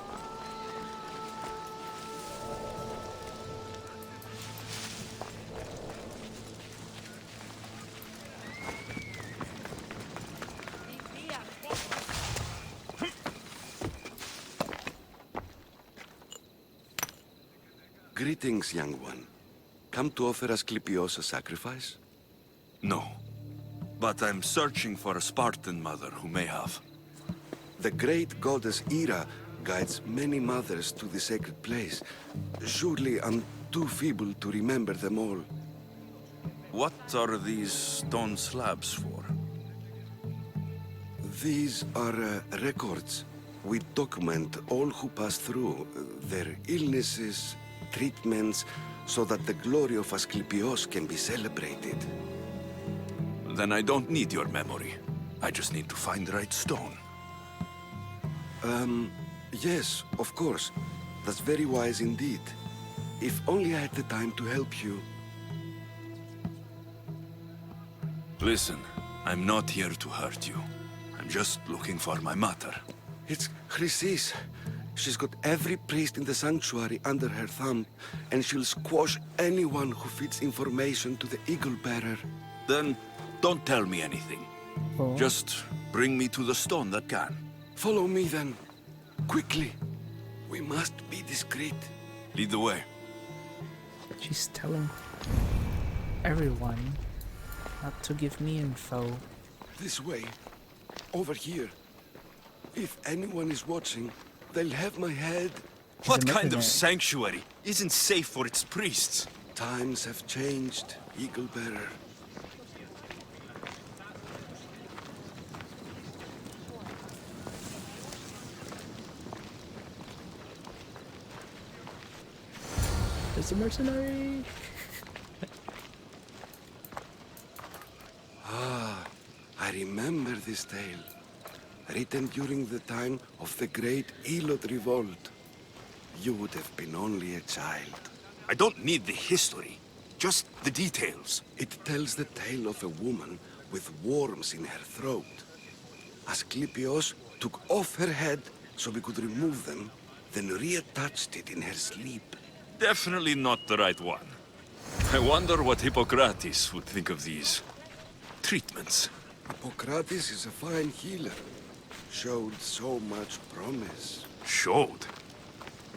Greetings, young one. Come to offer Asklepios a sacrifice? No. But I'm searching for a Spartan mother who may have. The great goddess Hera guides many mothers to the sacred place. Surely I'm too feeble to remember them all. What are these stone slabs for? These are records. We document all who pass through, their illnesses, treatments, so that the glory of Asklepios can be celebrated. Then I don't need your memory. I just need to find the right stone. Yes, of course. That's very wise indeed. If only I had the time to help you. Listen, I'm not here to hurt you. I'm just looking for my mother. It's Chrysis. She's got every priest in the sanctuary under her thumb, and she'll squash anyone who feeds information to the Eagle Bearer. Then, don't tell me anything. Oh. Just bring me to the stone that can. Follow me then. Quickly. We must be discreet. Lead the way. She's telling everyone not to give me info. This way. Over here. If anyone is watching, they'll have my head. What kind of sanctuary isn't safe for its priests? Times have changed, Eagle Bearer. There's a mercenary. I remember this tale. Written during the time of the great Elot Revolt. You would have been only a child. I don't need the history, just the details. It tells the tale of a woman with worms in her throat. Asklepios took off her head so we could remove them, then reattached it in her sleep. Definitely not the right one. I wonder what Hippocrates would think of these treatments. Hippocrates is a fine healer. Showed so much promise. Showed?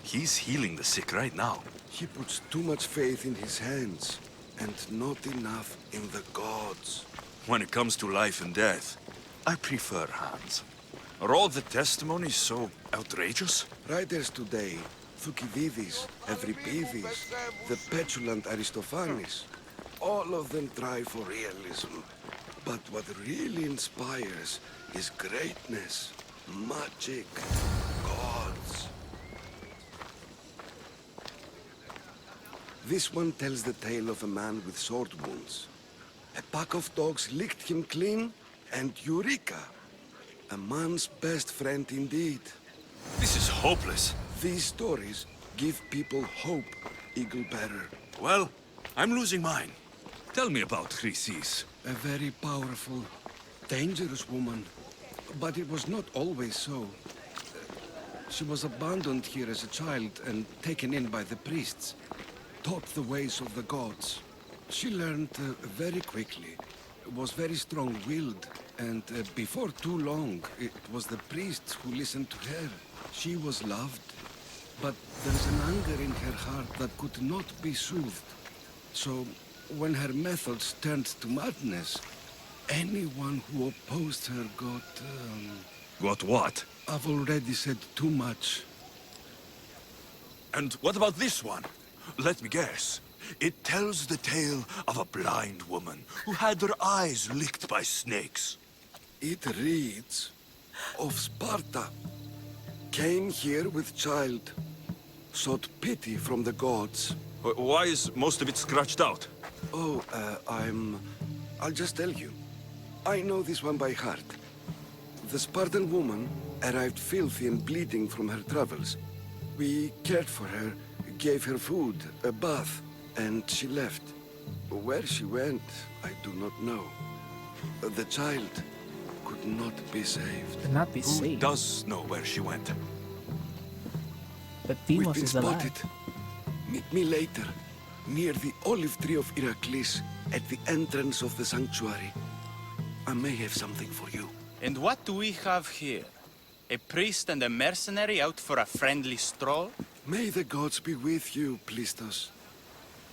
He's healing the sick right now. He puts too much faith in his hands, and not enough in the gods. When it comes to life and death, I prefer hands. Are all the testimonies so outrageous? Writers today, Thucydides, Euripides, the petulant Aristophanes, all of them try for realism. But what really inspires is greatness, magic, gods. This one tells the tale of a man with sword wounds. A pack of dogs licked him clean, and Eureka! A man's best friend indeed. This is hopeless. These stories give people hope, Eagle Bearer. Well, I'm losing mine. Tell me about Chrysis. A very powerful, dangerous woman. But it was not always so. She was abandoned here as a child and taken in by the priests. Taught the ways of the gods. She learned very quickly. Was very strong-willed. And before too long, it was the priests who listened to her. She was loved. But there's an anger in her heart that could not be soothed. So, when her methods turned to madness, anyone who opposed her got... Got what? I've already said too much. And what about this one? Let me guess. It tells the tale of a blind woman who had her eyes licked by snakes. It reads of Sparta. Came here with child. Sought pity from the gods. Why is most of it scratched out? Oh, I'll just tell you. I know this one by heart. The Spartan woman arrived filthy and bleeding from her travels. We cared for her, gave her food, a bath, and she left. Where she went, I do not know. The child could not be saved. Could not be Who saved. does know where she went? But We've Timos been is alive. spotted. Meet me later, near the olive tree of Iraklis, at the entrance of the sanctuary. I may have something for you. And what do we have here? A priest and a mercenary out for a friendly stroll? May the gods be with you, Plistos.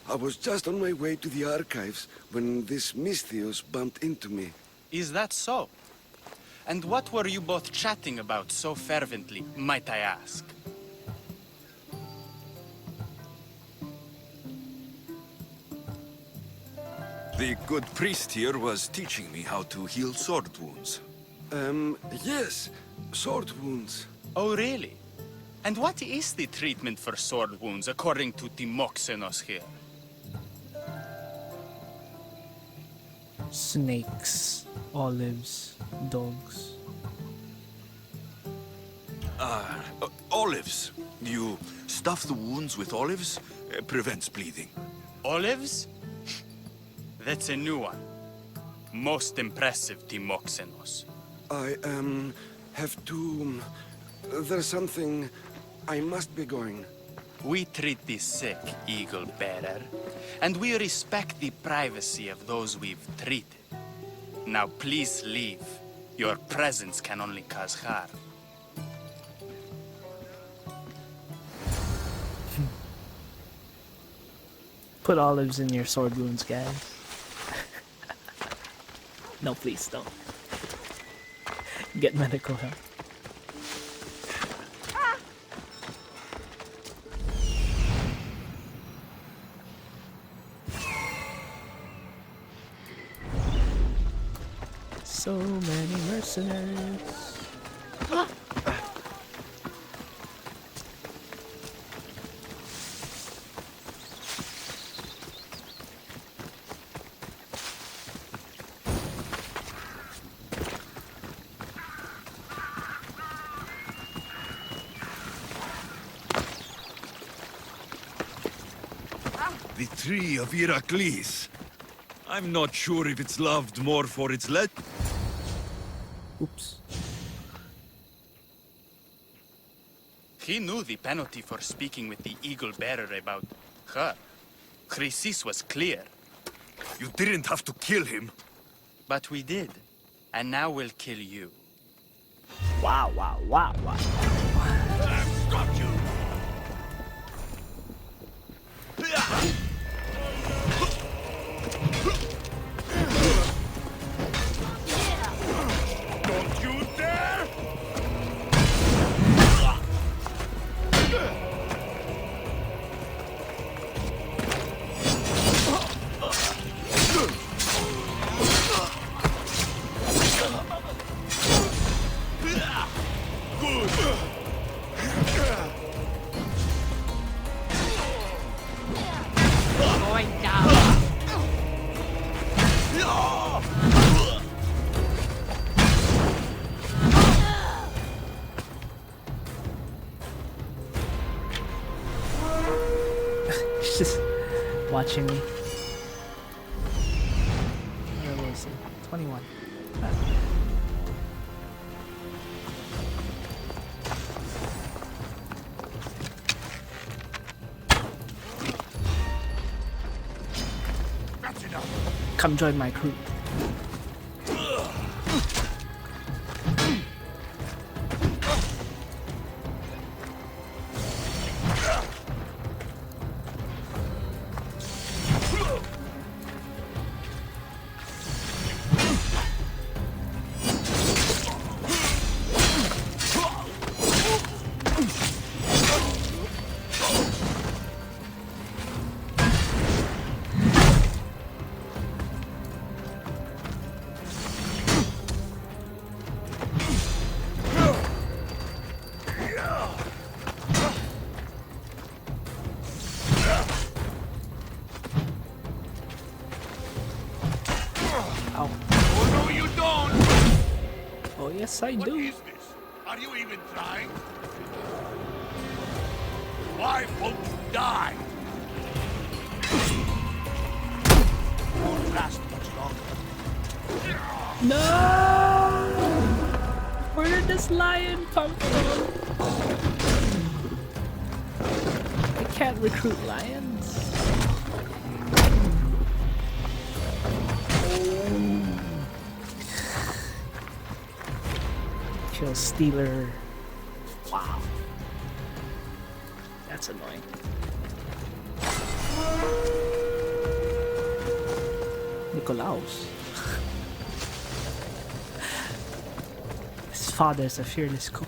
I was just on my way to the archives when this Misthios bumped into me. Is that so? And what were you both chatting about so fervently, might I ask? The good priest here was teaching me how to heal sword wounds. Yes. Sword wounds. Oh, really? And what is the treatment for sword wounds, according to Timoxenos here? Snakes, olives, dogs. Olives. You stuff the wounds with olives, prevents bleeding. Olives? That's a new one. Most impressive, Timoxenos. I, have to... There's something... I must be going. We treat the sick, Eagle Bearer, and we respect the privacy of those we've treated. Now please leave. Your presence can only cause harm. Put olives in your sword wounds, guys. No, please don't. Get medical help. So many mercenaries. The tree of Iraklis. I'm not sure if it's loved more for its lead. Oops. He knew the penalty for speaking with the Eagle Bearer about her. Chrysis was clear. You didn't have to kill him. But we did. And now we'll kill you. Wow, wow, wow, wow. I've got you! Don't you dare! He's just watching me. Where was it? 21. That's enough! Come join my crew. Yes, I What do. is this? Are you even trying? Why won't you die? Won't last much longer. No! Where did this lion come from? I can't recruit lions. Kill Stealer. Wow. That's annoying. Nicolaus. His father's a fearless cook.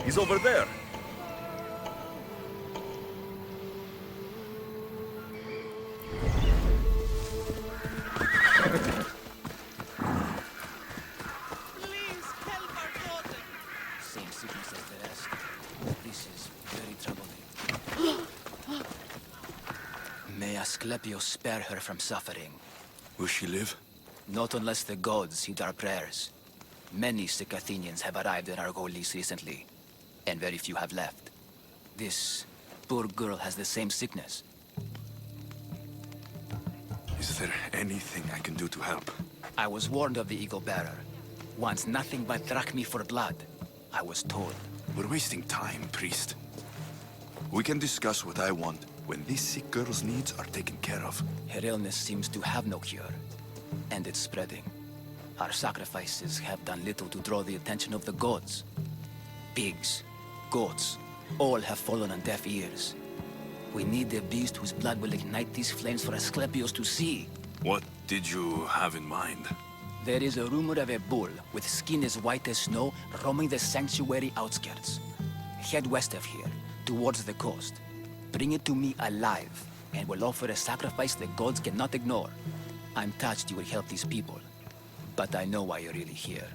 He's over there. Same sickness as the rest. This is very troubling. May Asklepios spare her from suffering. Will she live? Not unless the gods heed our prayers. Many sick Athenians have arrived in Argolis recently, and very few have left. This poor girl has the same sickness. Is there anything I can do to help? I was warned of the Eagle Bearer. Wants nothing but drachmi for blood. I was told. We're wasting time, priest. We can discuss what I want when this sick girl's needs are taken care of. Her illness seems to have no cure, and it's spreading. Our sacrifices have done little to draw the attention of the gods. Pigs, goats, all have fallen on deaf ears. We need a beast whose blood will ignite these flames for Asklepios to see. What did you have in mind? There is a rumor of a bull with skin as white as snow roaming the sanctuary outskirts. Head west of here, towards the coast. Bring it to me alive, and we'll offer a sacrifice the gods cannot ignore. I'm touched you will help these people, but I know why you're really here.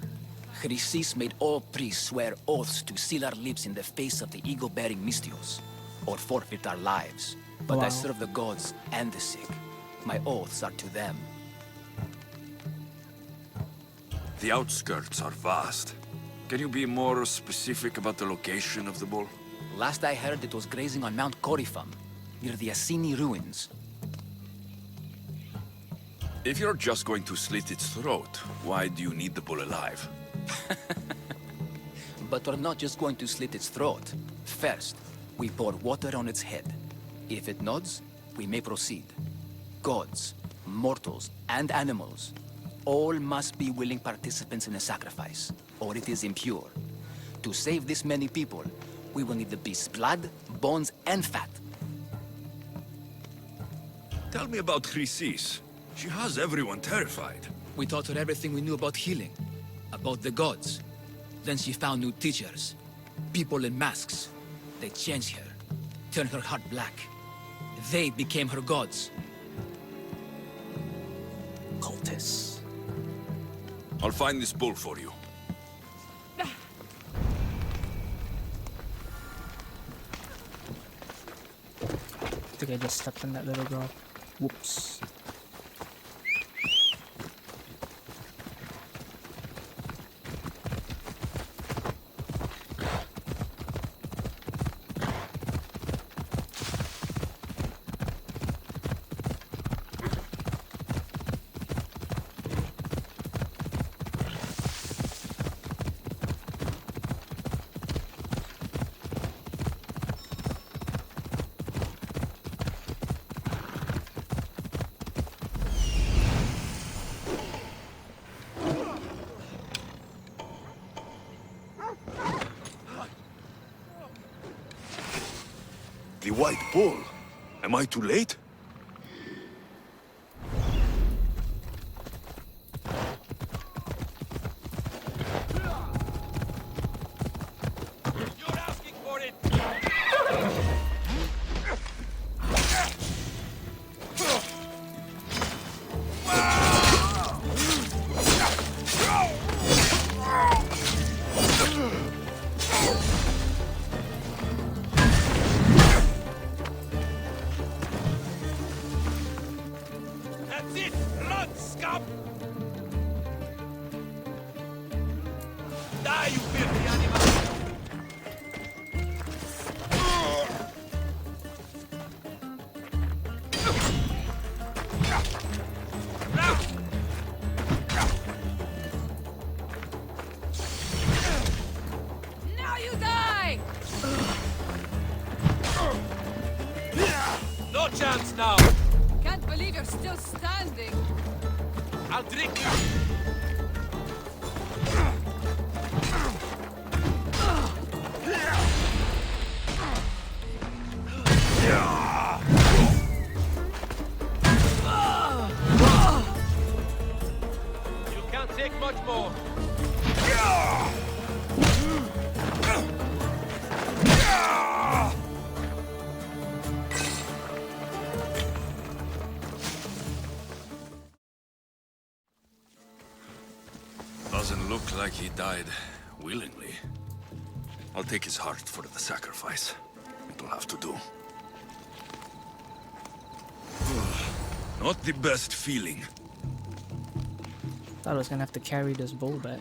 Chrysis made all priests swear oaths to seal our lips in the face of the eagle-bearing Mystios, or forfeit our lives. But I Wow. serve the gods and the sick. My oaths are to them. The outskirts are vast. Can you be more specific about the location of the bull? Last I heard, it was grazing on Mount Corifum, near the Assini ruins. If you're just going to slit its throat, why do you need the bull alive? But we're not just going to slit its throat. First, we pour water on its head. If it nods, we may proceed. Gods, mortals, and animals, all must be willing participants in a sacrifice, or it is impure. To save this many people, we will need the beast's blood, bones, and fat. Tell me about Chrysis. She has everyone terrified. We taught her everything we knew about healing, about the gods. Then she found new teachers, people in masks. They changed her, turned her heart black. They became her gods. Cultists. I'll find this bull for you. I think I just stepped on that little girl. Whoops. The White Bull. Am I too late? Die, you filthy animal! Now you die! No chance now! Can't believe you're still standing. I'll drink you! You can't take much more. Doesn't look like he died willingly. I'll take his heart for the sacrifice. It'll have to do. Not the best feeling. Thought I was gonna have to carry this bull back.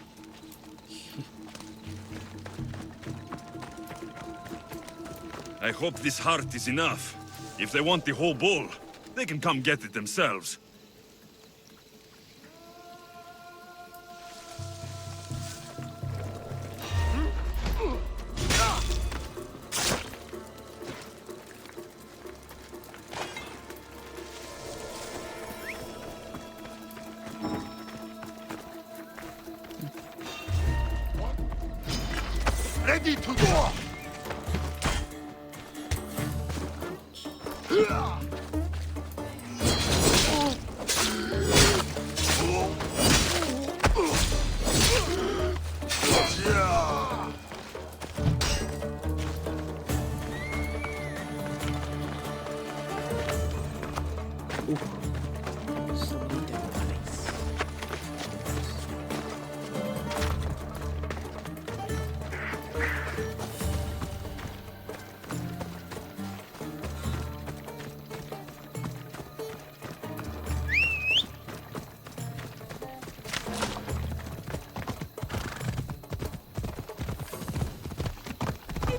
I hope this heart is enough. If they want the whole bull, they can come get it themselves. Ready to go!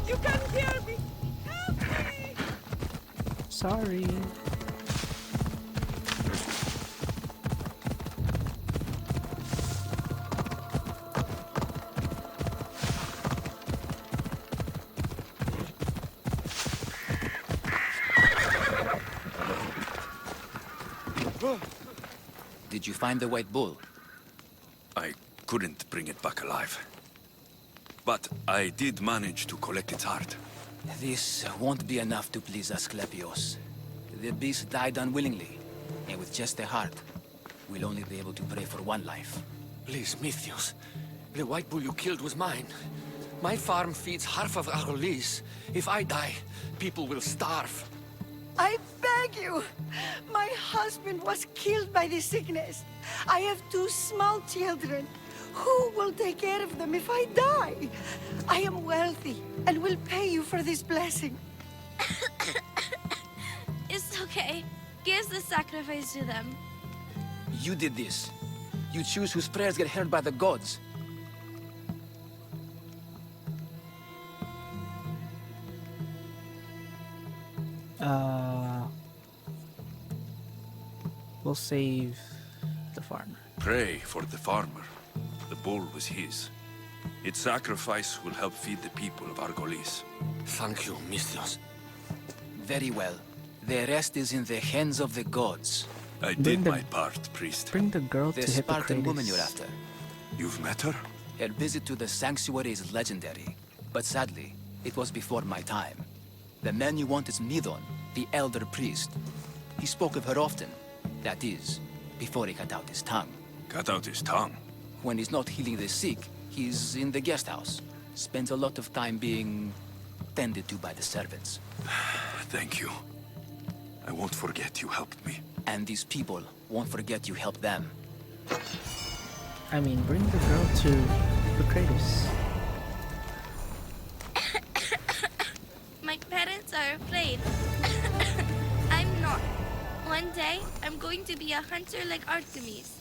You can't hear me! Help me! Sorry. Did you find the white bull? I couldn't bring it back alive. But I did manage to collect its heart. This won't be enough to please Asklepios. The beast died unwillingly, and with just the heart, we'll only be able to pray for one life. Please, Mythios. The white bull you killed was mine. My farm feeds half of Argolis. If I die, people will starve. I beg you! My husband was killed by the sickness. I have 2 small children. Who will take care of them if I die? I am wealthy and will pay you for this blessing. It's okay. Give the sacrifice to them. You did this. You choose whose prayers get heard by the gods. We'll save the farmer. Pray for the farmer. The bull was his. Its sacrifice will help feed the people of Argolis. Thank you, Mythios. Very well. The rest is in the hands of the gods. I did my part, priest. Bring the girl The to Spartan Hippocrates. woman you're after. You've met her? Her visit to the sanctuary is legendary, but sadly, it was before my time. The man you want is Midon, the elder priest. He spoke of her often. That is, before he cut out his tongue. Cut out his tongue? When he's not healing the sick, he's in the guest house. Spends a lot of time being tended to by the servants. Thank you. I won't forget you helped me. And these people won't forget you helped them. I mean, bring the girl to Hippocrates. My parents are afraid. I'm not. One day, I'm going to be a hunter like Artemis.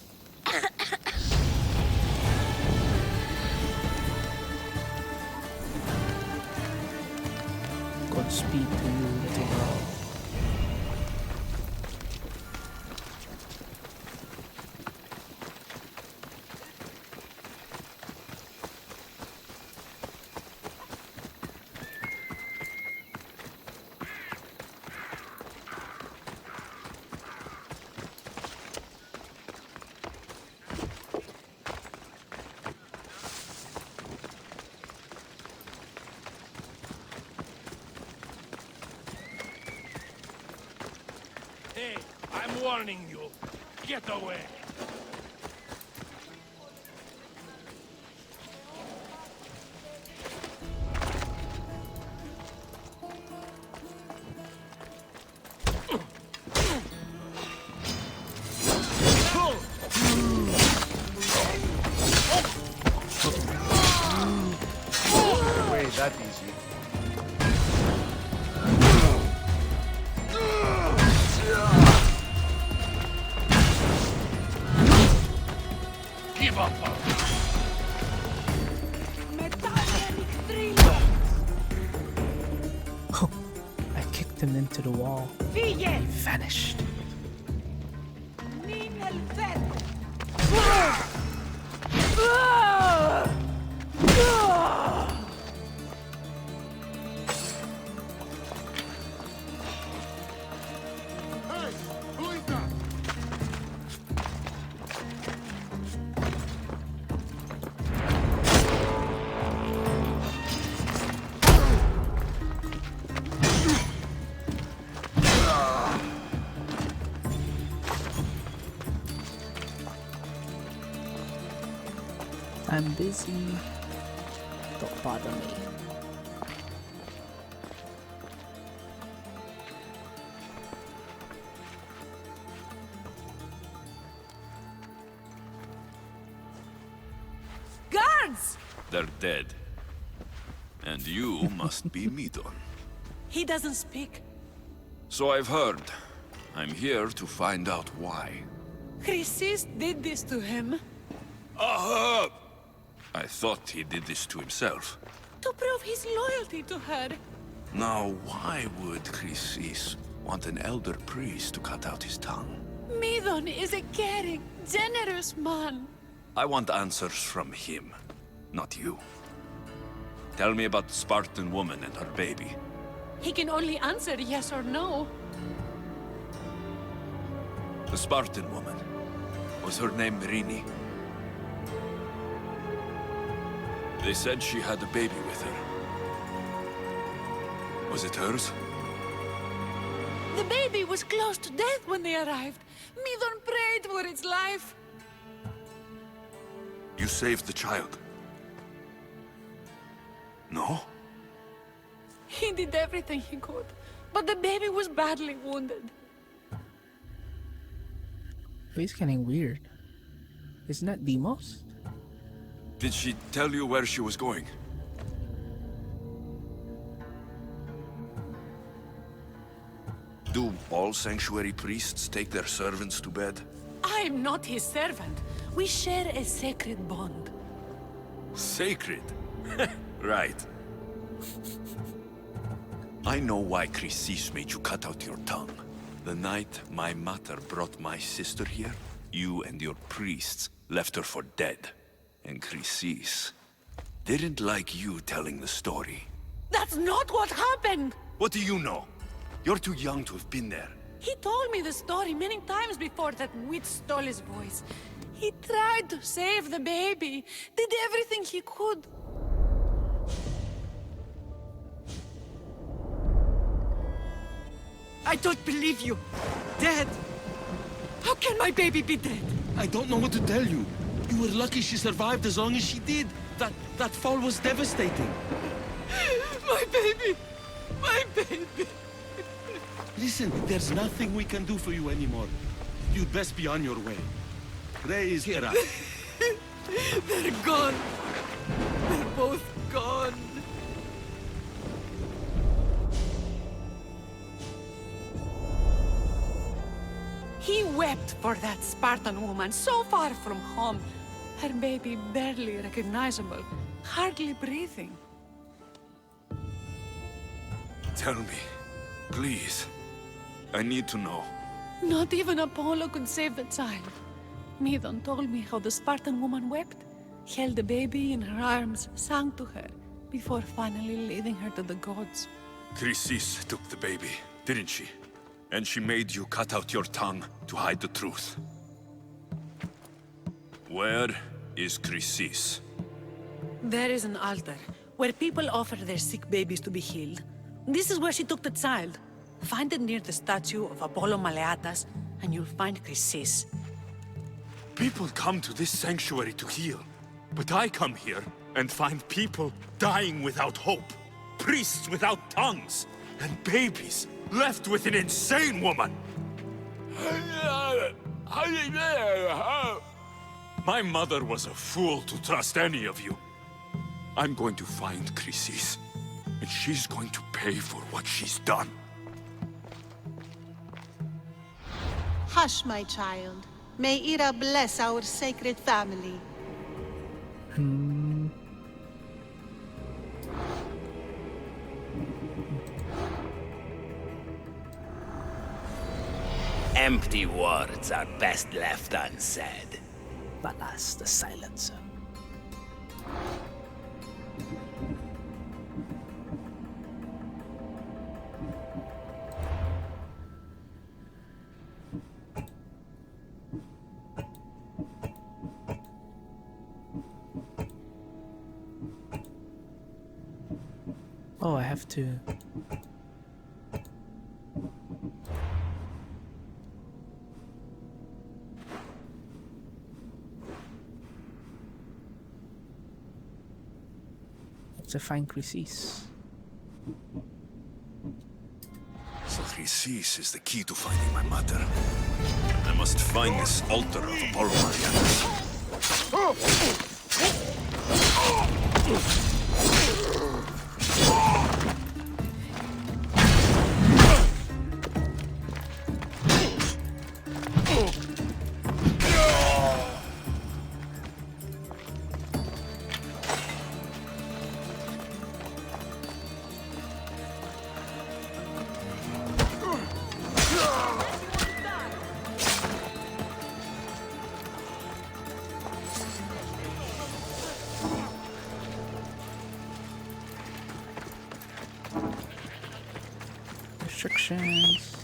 Godspeed to you, little girl. Hey, I'm warning you. Get away. Way that easy. Give up. I kicked him into the wall. He vanished. Hey, who is that? I'm busy. Don't bother me. Guards! They're dead. And you must be Midon. He doesn't speak. So I've heard. I'm here to find out why. Chrysis did this to him. Aha! I thought he did this to himself. To prove his loyalty to her. Now, why would Chrysis want an elder priest to cut out his tongue? Midon is a caring, generous man. I want answers from him, not you. Tell me about the Spartan woman and her baby. He can only answer yes or no. The Spartan woman. Was her name Rini? They said she had a baby with her. Was it hers? The baby was close to death when they arrived. Midon prayed for its life. You saved the child. No? He did everything he could, but the baby was badly wounded. He's getting weird. Isn't that Demos? Did she tell you where she was going? Do all sanctuary priests take their servants to bed? I am not his servant. We share a sacred bond. Sacred? Right. I know why Chrysis made you cut out your tongue. The night my mother brought my sister here, you and your priests left her for dead. And Chrysis didn't like you telling the story. That's not what happened! What do you know? You're too young to have been there. He told me the story many times before that witch stole his voice. He tried to save the baby, did everything he could. I don't believe you. Dead? How can my baby be dead? I don't know what to tell you. You were lucky she survived as long as she did. That fall was devastating. My baby! My baby! Listen, there's nothing we can do for you anymore. You'd best be on your way. Raise here up. They're gone. They're both gone. He wept for that Spartan woman so far from home. Her baby barely recognizable, hardly breathing. Tell me, please. I need to know. Not even Apollo could save the child. Medon told me how the Spartan woman wept, held the baby in her arms, sang to her, before finally leading her to the gods. Chrysis took the baby, didn't she? And she made you cut out your tongue to hide the truth. Where is Chrysis? There is an altar, where people offer their sick babies to be healed. This is where she took the child. Find it near the statue of Apollo Maleatas, and you'll find Chrysis. People come to this sanctuary to heal. But I come here and find people dying without hope. Priests without tongues. And babies left with an insane woman. My mother was a fool to trust any of you. I'm going to find Chrysis, and she's going to pay for what she's done. Hush, my child. May Ira bless our sacred family. Empty words are best left unsaid. Balas the silencer. Oh, I have to... to find Chrysis. So Chrysis is the key to finding my mother. I must find this altar of Apollo Maleatas. Restrictions.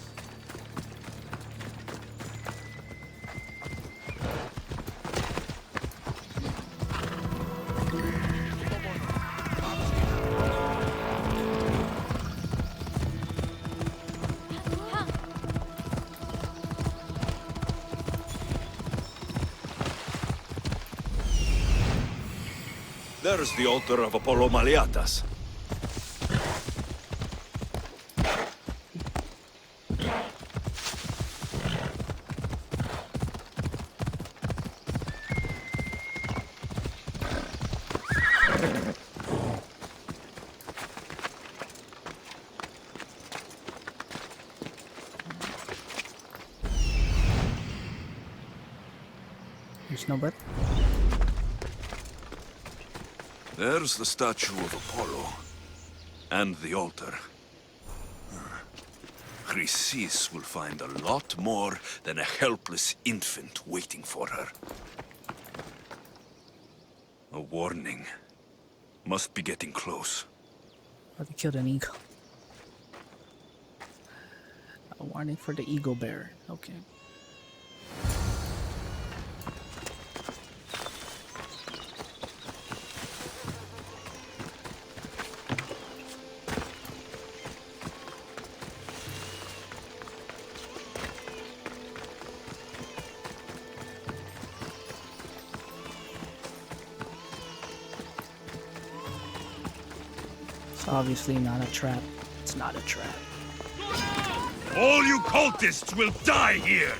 There's the altar of Apollo Maleatas. There's no birth. There's the statue of Apollo. And the altar. Chrysis will find a lot more than a helpless infant waiting for her. A warning. Must be getting close. Oh, they killed an eagle. A warning for the eagle bearer. Okay. It's obviously not a trap. It's not a trap. All you cultists will die here!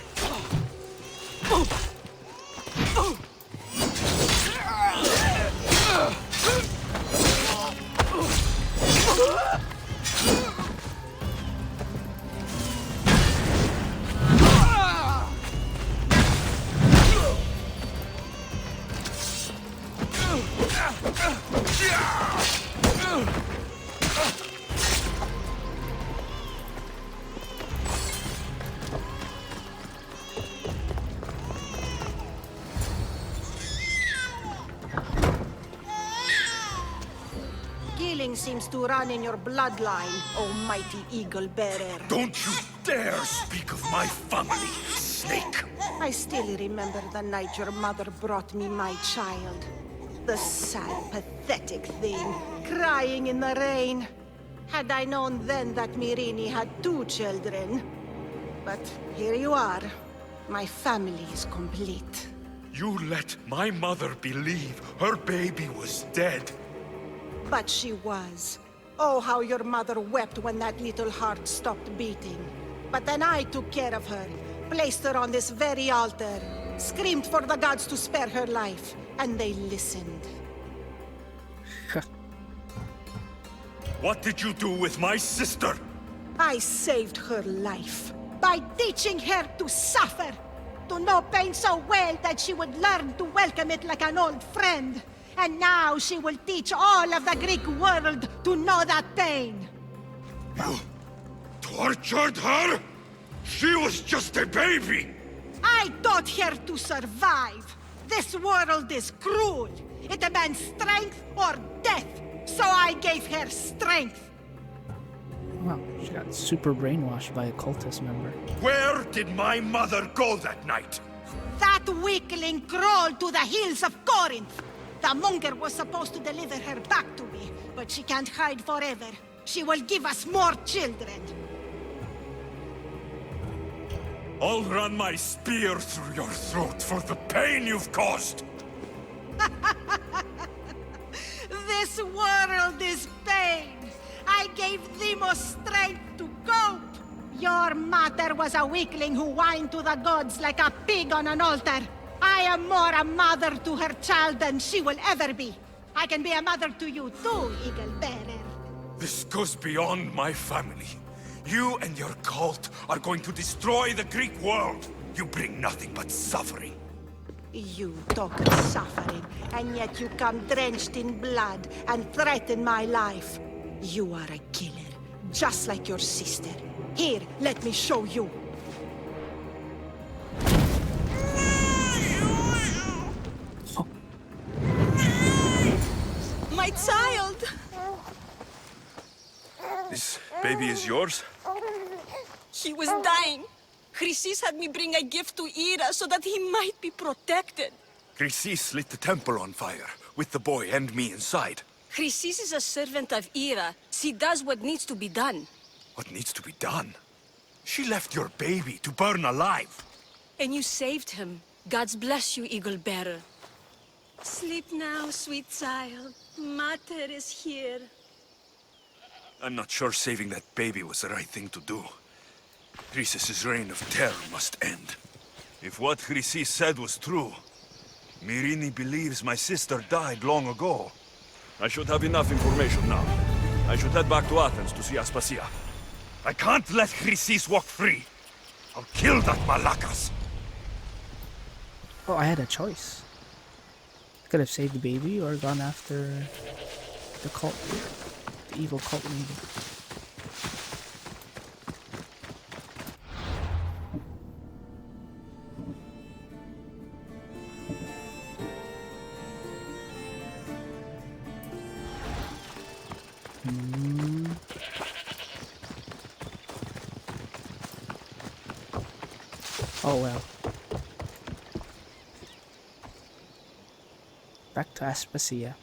healing seems to run in your bloodline, oh mighty eagle bearer. Don't you dare speak of my family, snake! I still remember the night your mother brought me my child. The sad, pathetic thing, crying in the rain. Had I known then that Myrini had 2 children. But here you are. My family is complete. You let my mother believe her baby was dead. But she was. Oh, how your mother wept when that little heart stopped beating. But then I took care of her, placed her on this very altar, screamed for the gods to spare her life, and they listened. What did you do with my sister? I saved her life by teaching her to suffer, to know pain so well that she would learn to welcome it like an old friend. And now she will teach all of the Greek world to know that pain. You tortured her? She was just a baby! I taught her to survive. This world is cruel. It demands strength or death. So I gave her strength. Wow, she got super brainwashed by a cultist member. Where did my mother go that night? That weakling crawled to the hills of Corinth. The monger was supposed to deliver her back to me, but she can't hide forever. She will give us more children. I'll run my spear through your throat for the pain you've caused. This world is pain. I gave Demos strength to cope. Your mother was a weakling who whined to the gods like a pig on an altar. I am more a mother to her child than she will ever be. I can be a mother to you too, Eagle Bearer. This goes beyond my family. You and your cult are going to destroy the Greek world. You bring nothing but suffering. You talk of suffering, and yet you come drenched in blood and threaten my life. You are a killer, just like your sister. Here, let me show you. My child! This baby is yours? He was dying. Chrysis had me bring a gift to Ira so that he might be protected. Chrysis lit the temple on fire, with the boy and me inside. Chrysis is a servant of Ira. She does what needs to be done. What needs to be done? She left your baby to burn alive. And you saved him. Gods bless you, Eagle Bearer. Sleep now, sweet child. Mater is here. I'm not sure saving that baby was the right thing to do. Chrysis' reign of terror must end. If what Chrysis said was true, Myrini believes my sister died long ago. I should have enough information now. I should head back to Athens to see Aspasia. I can't let Chrysis walk free. I'll kill that Malakas. Oh, I had a choice. I could have saved the baby or gone after the cult, the evil cult leader. Oh well. Back to Aspasia.